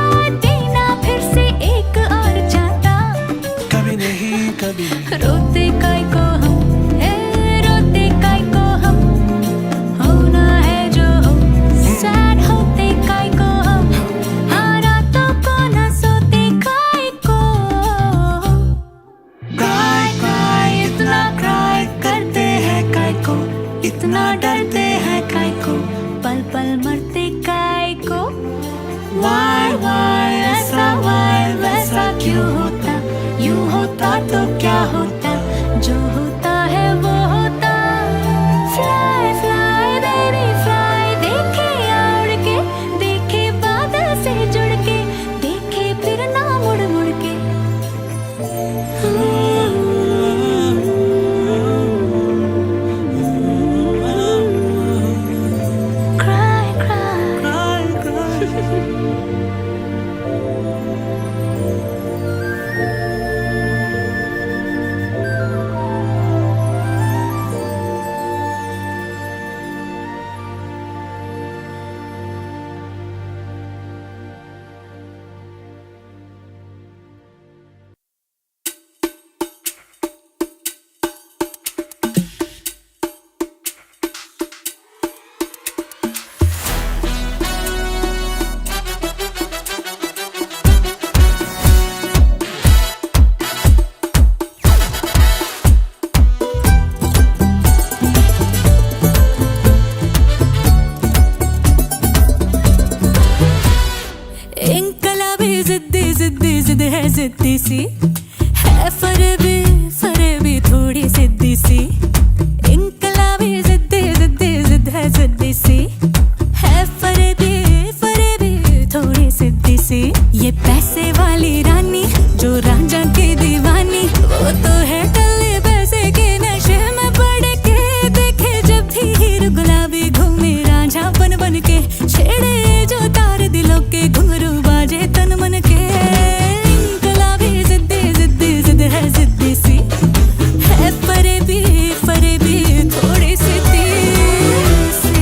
C: देना फिर से एक और चाटा।
G: कभी नहीं कभी
C: रोते काय को हम है, रोते काय को हम, होना है जो हो, सैड होते काय को हम, हारा तो को ना सोते काय को।
G: क्राई क्राई इतना क्राई करते हैं काय को,
C: इतना डरते हैं काय को, पल पल मरते काय को।
G: वाई
C: ऐसा वाई वैसा क्यों होता, यूं होता तो क्या होता, जो होता है वो होता। फ्लाई फ्लाई बेबी फ्लाई, देखे उड़ के, देखे बादल से जुड़ के, देखे फिर ना मुड़ मुड़ के। Cry, cry. जिद्दी सी है, फरेबी थोड़ी सिद्दी सी, इनकलाबी जिद्दी जिद्दी जिद है जिद्दी सी है, फरेबी थोड़ी सिद्दी सी। ये पैसे वाली रानी जो रांझा की दीवानी, वो तो है टल्ले पैसे के नशे में पड़ के, देखे जब भी हीर गुलाबी घूमे रांझा बन बन के, छेड़े जो तार दिलों के घुंघरू बाजे तन मन के। जिद्दी सी है, फरेबी थोड़ी सिद्दी सी।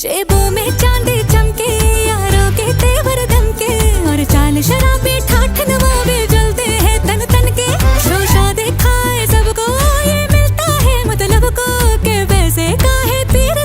C: जेबों में चांदी चमके, यारों के तेवर दमके, और चाल शराबी ठाठ नवाबे जलते हैं तन तन के। शोशा दिखाए सबको ये मिलता है मतलब को, के पैसे का है तीर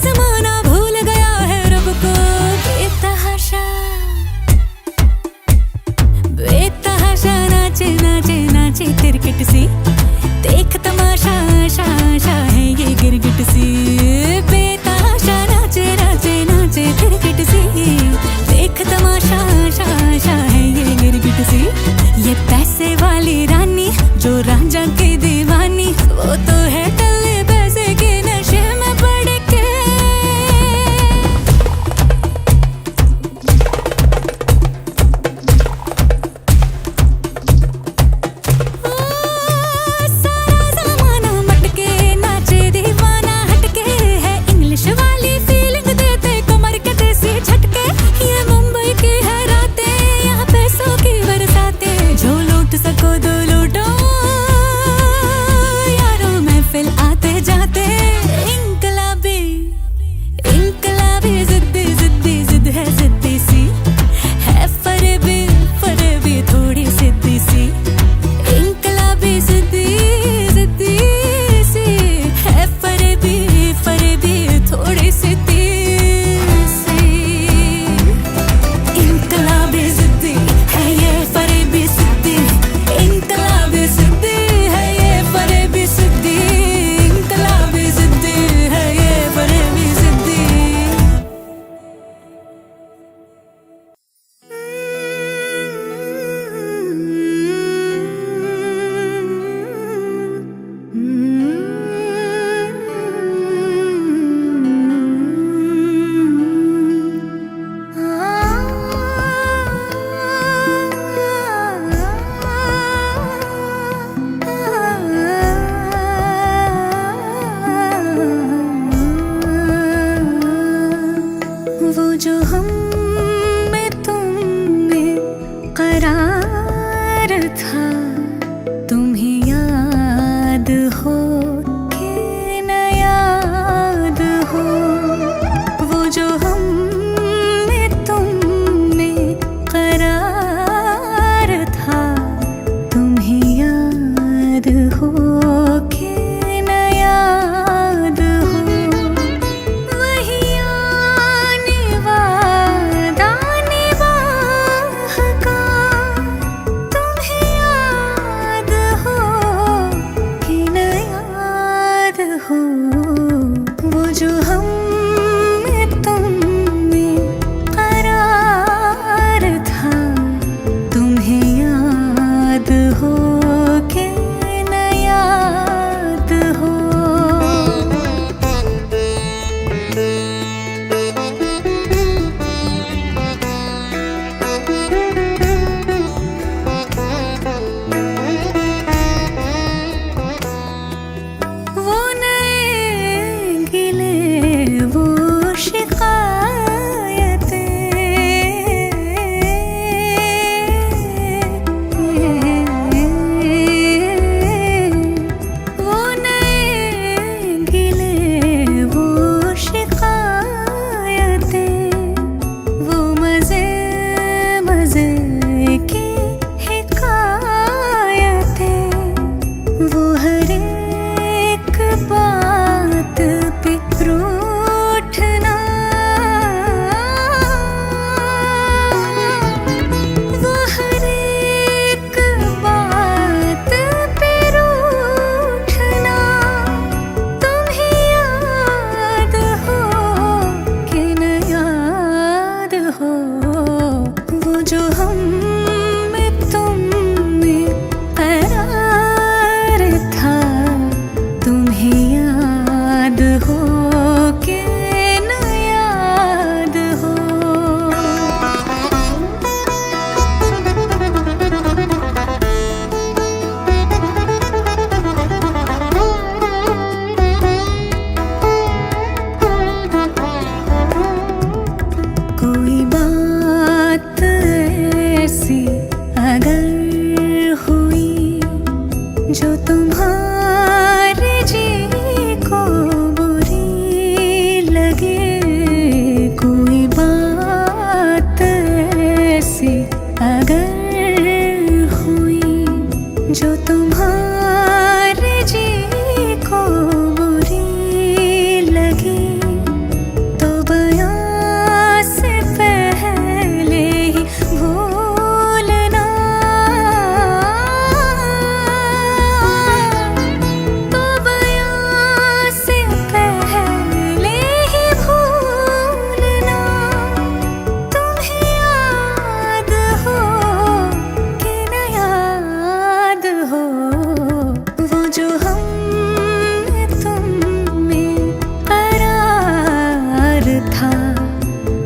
C: था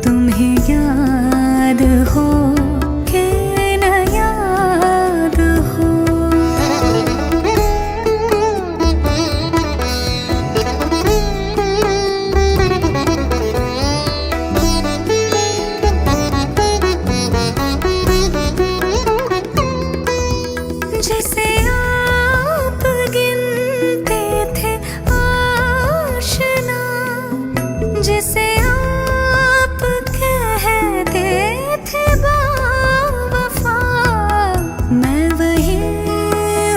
C: तुम्हें याद हो कि न याद हो। जिसे आप गिनते थे आशना, जिसे आप कहते थे बावफा, मैं वही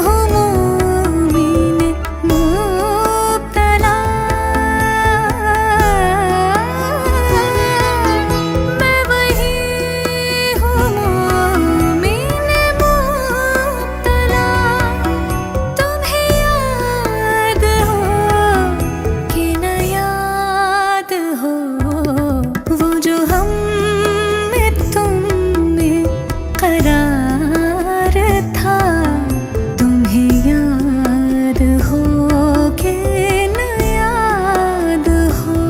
C: हूँ मोमिन मुब्तला, मैं वही हूँ मोमिन मुब्तला। तुम्हें याद हो कि न याद हो, वो जो हम में तुम में करार था। तुम्हें याद हो कि न याद हो।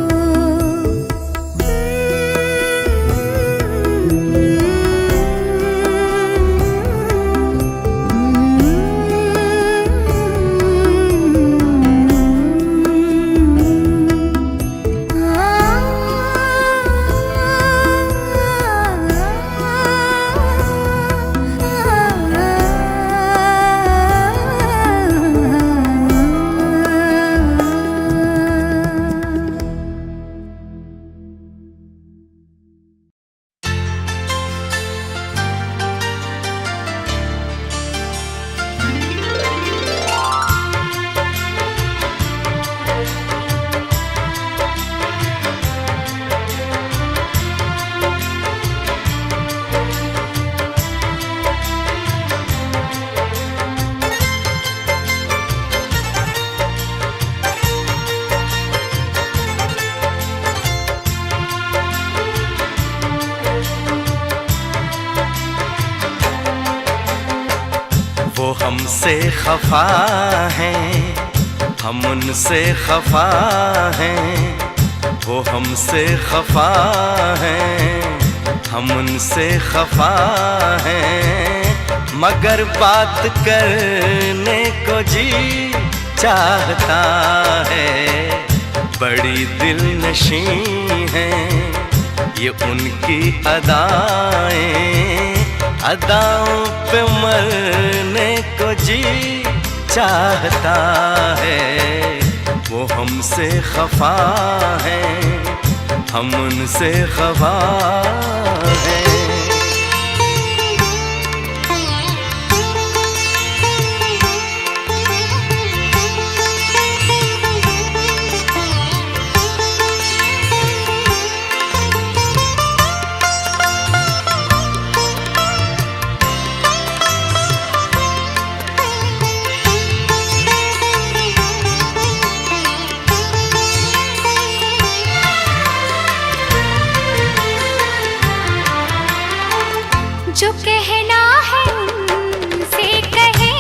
D: वो हमसे खफा हैं, हम उनसे खफा हैं। वो हमसे खफा हैं, हम उनसे खफा हैं। मगर बात करने को जी चाहता है। बड़ी दिलनशी हैं ये उनकी अदाएं, अदाओं पे मरने को जी चाहता है। वो हमसे खफा हैं, हम उनसे खफा हैं।
F: जो कहना है उनसे कहे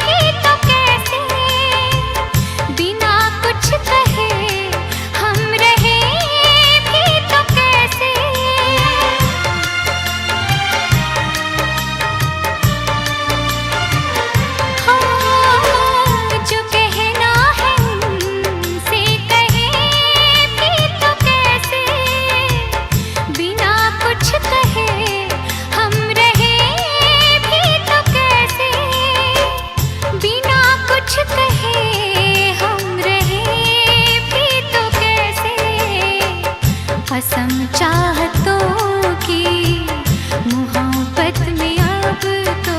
F: भी तो कैसे, बिना कुछ कहे हम रहे भी तो कैसे। हाँ, जो कहना है उनसे कहे भी तो कैसे, बिना कुछ कहे हम रहे भी तो कैसे। बिना कुछ कहे हम रहे भी तो कैसे। कसम चाहतों की मोहब्बत में अब तो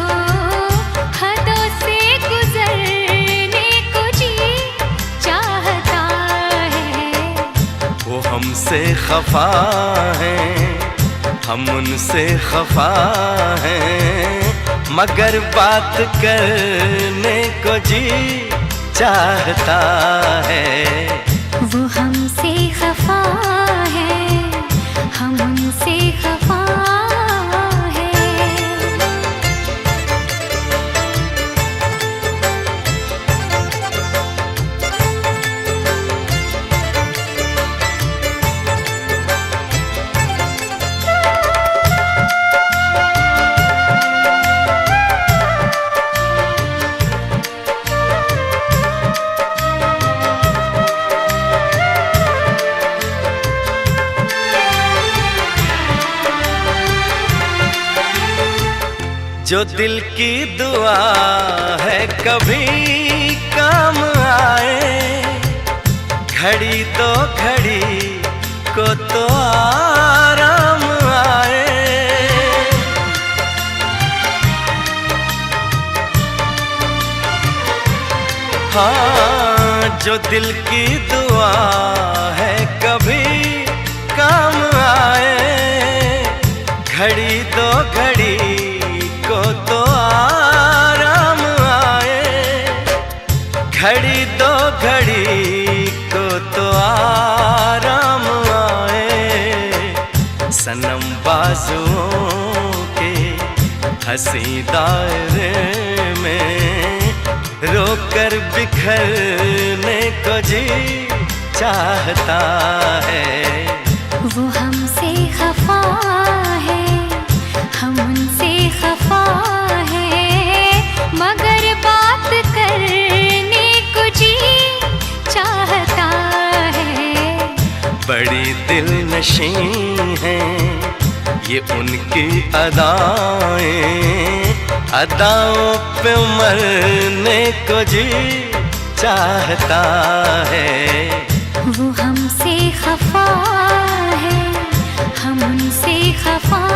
F: हदों से गुजरने को जी चाहता है।
D: वो हमसे खफा हैं, हम उनसे खफा हैं। मगर बात करने को जी चाहता है।
F: वो हमसे खफा है, हम उनसे खफा है।
D: जो दिल की दुआ है कभी काम आए, घड़ी दो घड़ी को तो आराम आए। हाँ, जो दिल की दुआ है कभी काम आए, घड़ी दो घड़ी को तो आराम आए, घड़ी दो घड़ी को तो आराम आए। सनम बाजुओं के हंसी दायरे में रोकर बिखरने को जी चाहता है।
F: वो हमसे खफा है, हम उनसे खफा है, मगर बात करने को जी चाहता है।
D: बड़ी दिलनशी हैं ये उनकी अदाएं, अदाओं पे मरने को जी चाहता है।
F: वो हमसे खफा है, हम उनसे खफा है।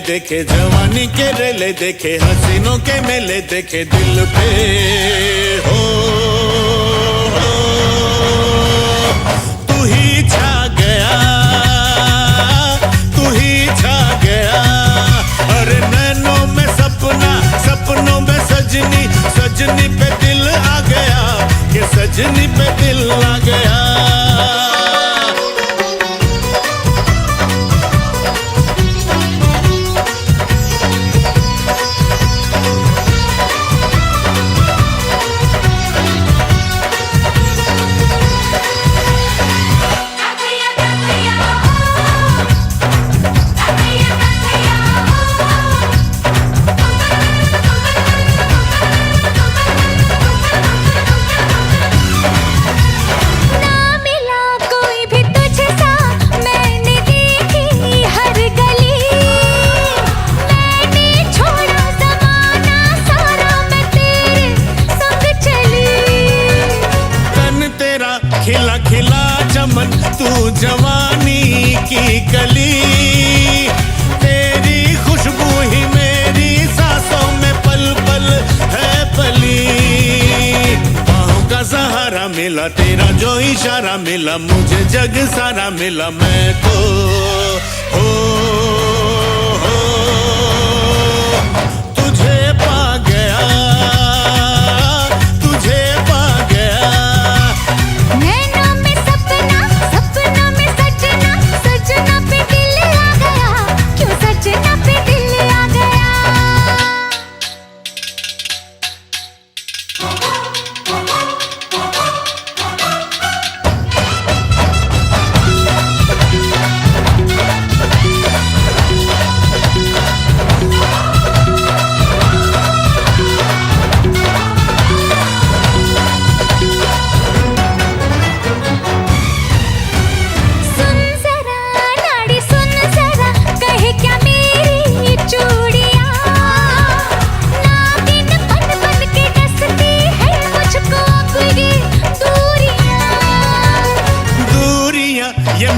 I: देखे जवानी के रेले, देखे हसीनों के मेले, देखे दिल पे हो, तू ही छा गया, तू ही छा गया। अरे नैनों में सपना, सपनों में सजनी, सजनी पे दिल आ गया, कि सजनी पे दिल आ गया। खिला खिला चमन तू जवानी की कली, तेरी खुशबू ही मेरी सांसों में पल पल है पली। बाहों का सहारा मिला, तेरा जो इशारा मिला, मुझे जग सारा मिला। मैं तो हो तुझे पा गया, तुझे पा गया।
F: नैनों में सपना, सपनों में सजना, सजना पे दिल आ गया, क्यों सजना पे दिल आ गया।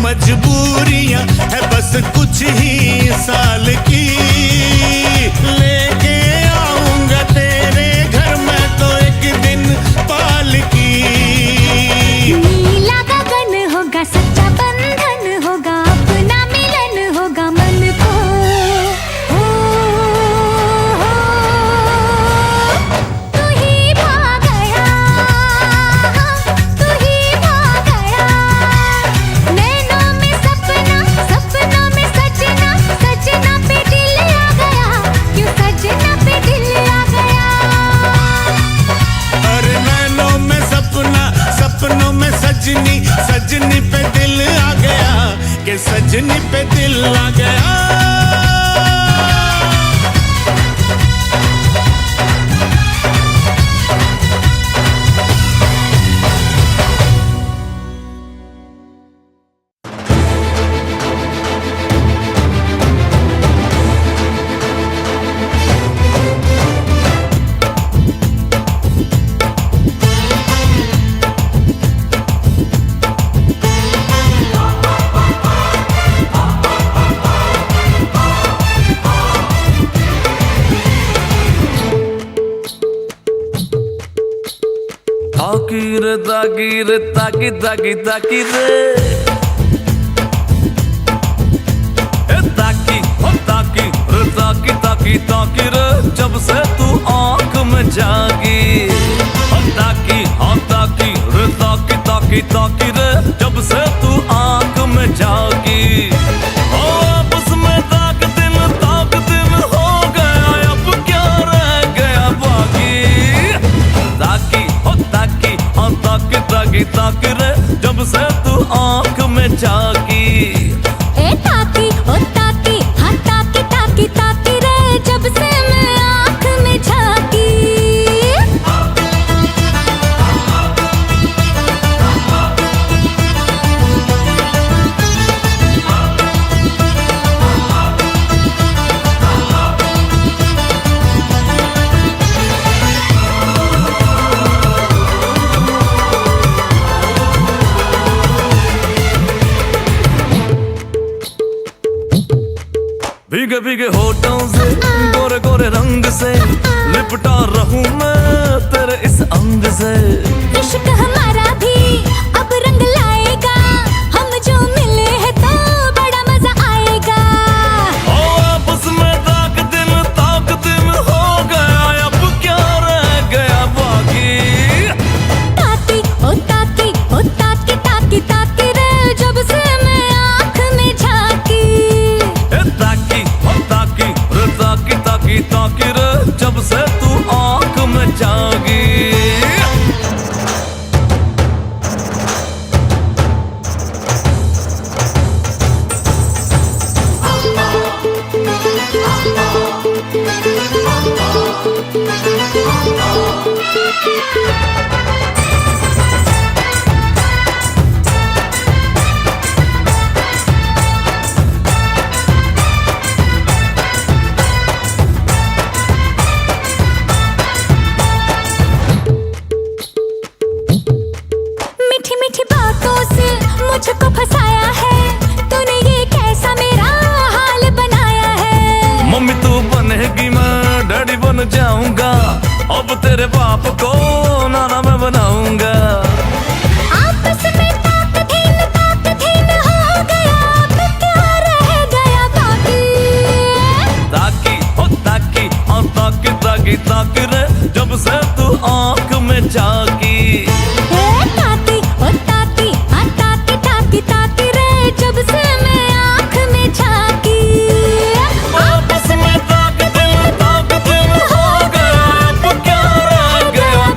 I: मजबूरियां है बस कुछ ही साल की, लेके आऊंगा तेरे घर मैं तो एक दिन पालकी।
C: नीला गगन होगा, सच्चा बंधन होगा, अपना मिलन होगा मन को। तू ही भाग गया, तू ही भाग गया। नैनों में सपना, सपनों में सजना, सजना पे दिल आ गया, क्यों सजना पे दिल आ गया।
I: अरे नैनों में सपना, सपनों में सजनी, सजनी पे दिल आ गया कि सजनी पे दिल आ गया।
G: ताकी ताकी ताकी रे ताकी हो ताकी रे ताकी ताकी ताकी रे जब से तू आंख में जागी। हो ताकी रे ताकी ताकी ताकी रे जब से तू आंख में जागी। ओ आपस में ताक दिन हो गया, अब क्या रह गया बाकी। ताकी ताकी रे जब से तू आंख में जागी।
C: ए ताकी ओ ताकी, हाँ ताकी ताकी ताकी रे जब से मैं आँख में झांकी।
G: भीगे भीगे होठों से, गोरे गोरे रंग से लिपटा रहूं मैं तेरे इस अंग से।
C: इश्क हमारा भी अब रंग लाएगा, हम जो मिले हैं तो बड़ा मजा आएगा।
G: ओ आपस में ताक दिन हो गया, अब क्या रह गया बाकी।
C: ताकी ओ ताकी ओ ताकी ताकी ताकी रे जब से मैं आँख में झांकी।
G: ताकी रे ताकी ताकी रे जब से तू आंख में जागी।
C: मीठी मीठी बातों से मुझको फंसाया है, तूने ये कैसा मेरा हाल बनाया है।
G: मम्मी तू बनेगी मैं डैडी बन जाऊंगा, अब तेरे बाप को नाना मैं बनाऊंगा।
C: आपस में ताक धीन हो गया, अब क्या रह गया बाकी।
G: ताकी ताकी रे जब से तू आंख में जागी।
C: ताकी ओ ताकी, हाँ ताकी ताकी ताकी रे जब से मैं आँख में झांकी।
G: आपस में ताक दिन हो गया, अब क्या रह गया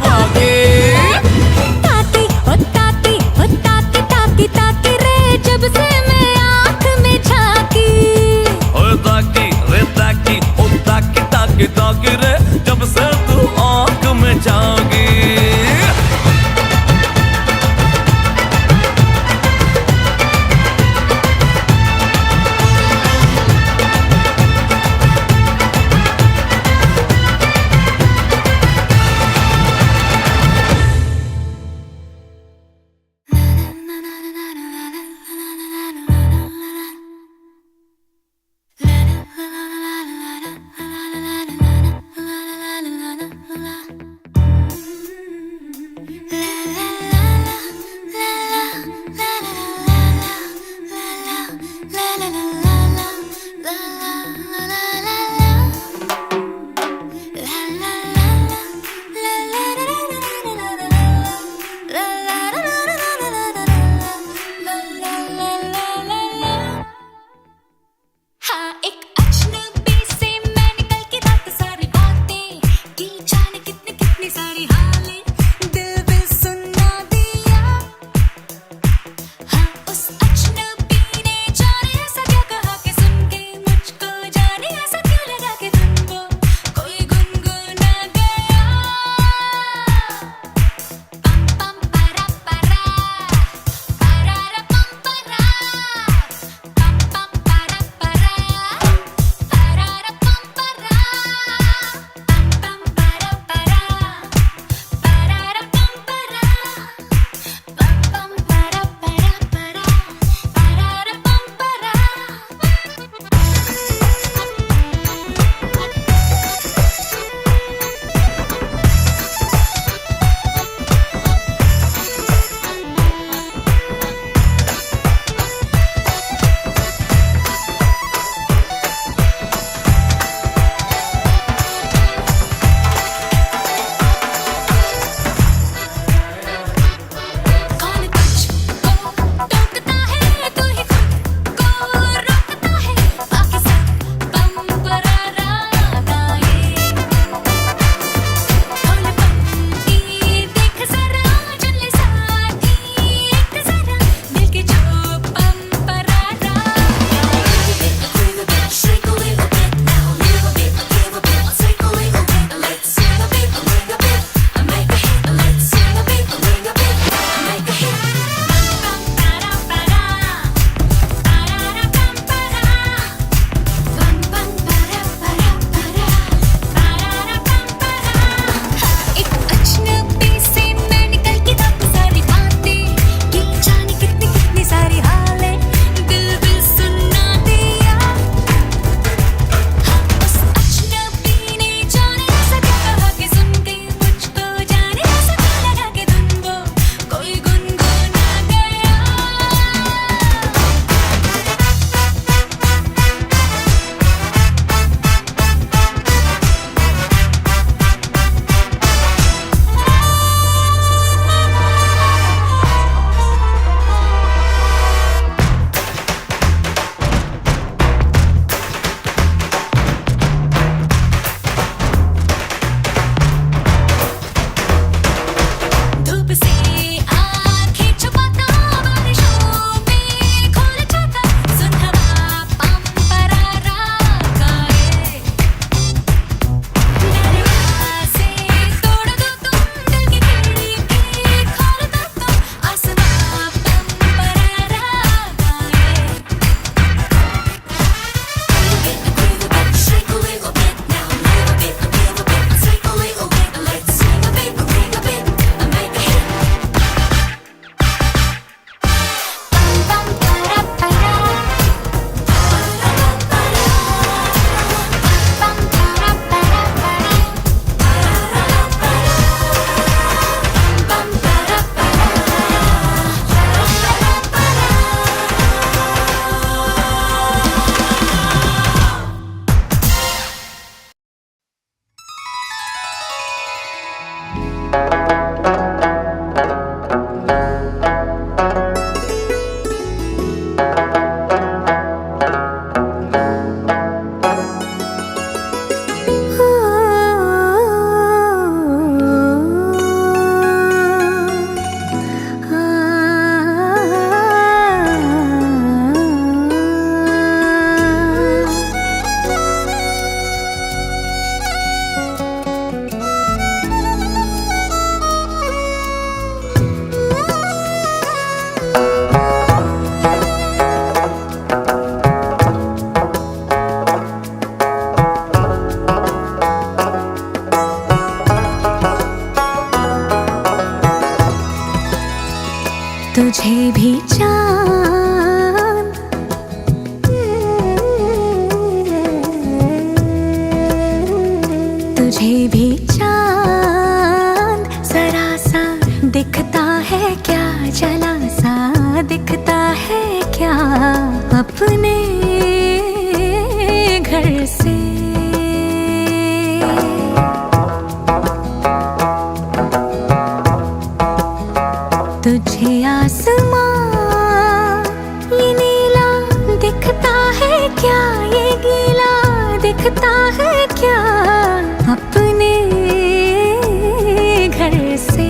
C: अपने घर से। तुझे आसमां ये नीला दिखता है क्या, ये गीला दिखता है क्या, अपने घर से।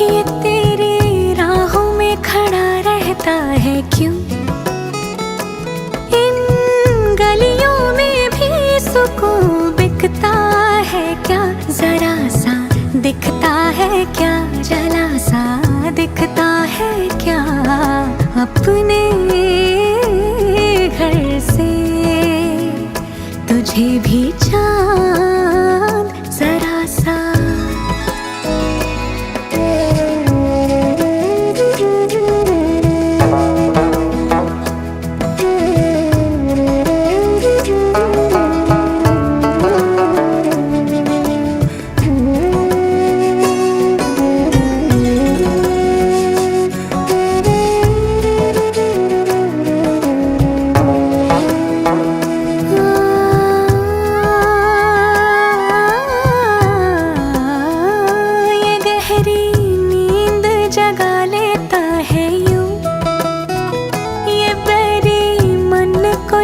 C: ये तेरी राहों में खड़ा रहता है क्यों, इन गलियों में भी सुकून बिकता है क्या, जरा सा दिखता है क्या, जला सा दिखता है क्या, अपने घर से। तुझे भी चांद जरा सा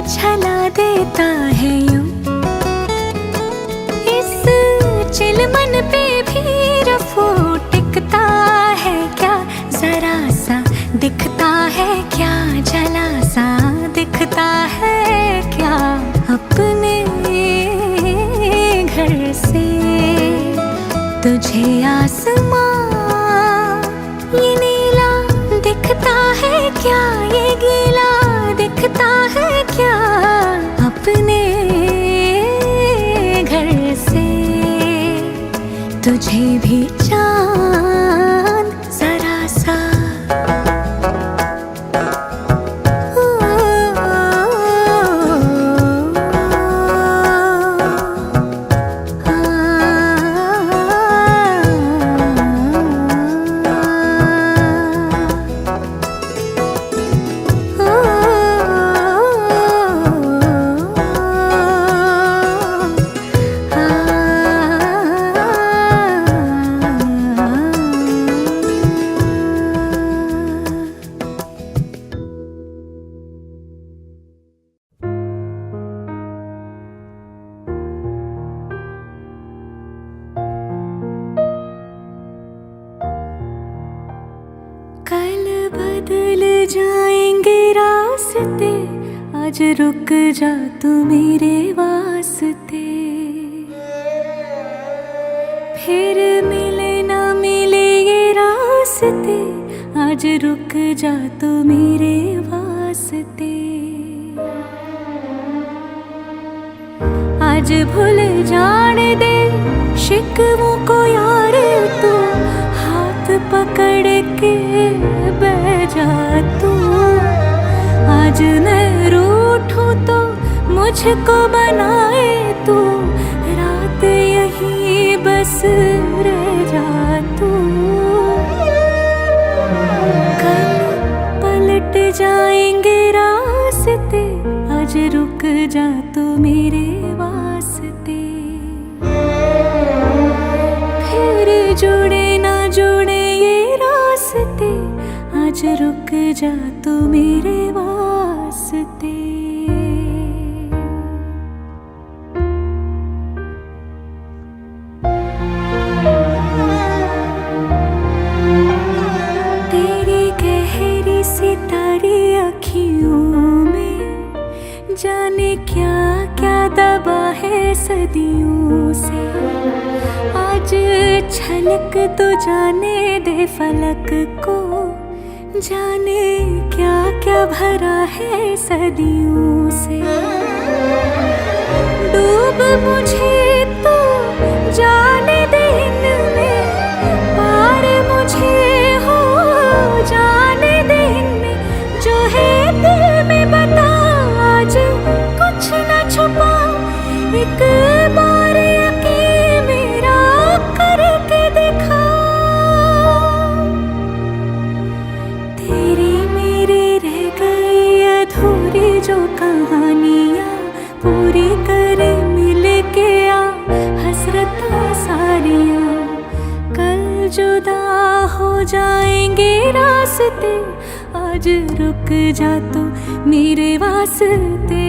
C: छला देता है यूं, इस चिलमन पे भी रफू टिकता है क्या, जरा सा दिखता है क्या, जला सा दिखता है क्या, अपने घर से। तुझे आसमां ये नीला दिखता है क्या, ये गीला दिखता है क्या, अपने घर से। तुझे भी चांद जरा सा बदल जाएंगे रास्ते, आज रुक जा तू मेरे वास्ते, फिर मिले ना मिले ये रास्ते, आज रुक जा तू मेरे वास्ते। आज भूल जाने दे शिकवों को यार, तू हाथ पकड़ के बह जा तू। आज मैं रूठूं तो मुझको बनाए तू, रात यहीं बस रह जा तू। कल पलट जाएंगे रास्ते, आज रुक जा तू मेरे वास्ते, फिर जुड़े ना जुड़े ये रास्ते, आज रुक जा तू मेरे वास्ते। तेरी गहरी सितारी अखियों में जाने क्या क्या सदियों से। आज छलक तो जाने दे फलक को, जाने क्या क्या भरा है सदियों से। डूब मुझे तो जाने दे इनमें, पार मुझे हो जाने दे इनमें। जो है दिल में बता, आज कुछ न छुपा, एक बार यकीन मेरा करके दिखा। तेरी मेरी रह गई अधूरी जो कहानियाँ, पूरी करे मिल के आ हसरता सारियाँ। कल जुदा हो जाएंगे रास्ते, आज रुक जा तो मेरे वास्ते।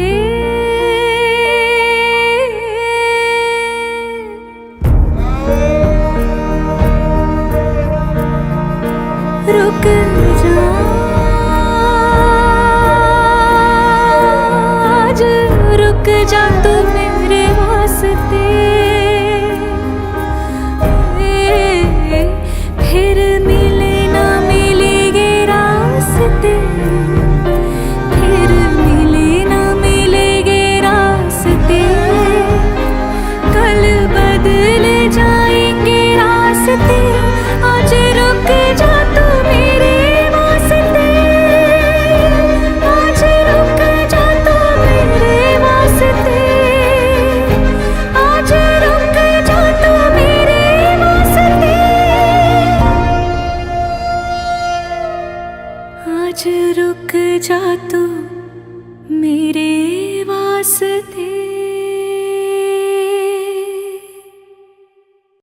C: रुक जा, आज रुक जा तू मेरे वास्ते। फिर मिले ना मिलेंगे रास्ते, फिर मिले ना मिलेंगे रास्ते। कल बदल जाएंगे रास्ते, आज रुक जा तू मेरे वास्ते। आज रुक जा तू मेरे वास्ते, आज रुक जा तू मेरे वास्ते। आज रुक जा तू मेरे वास्ते।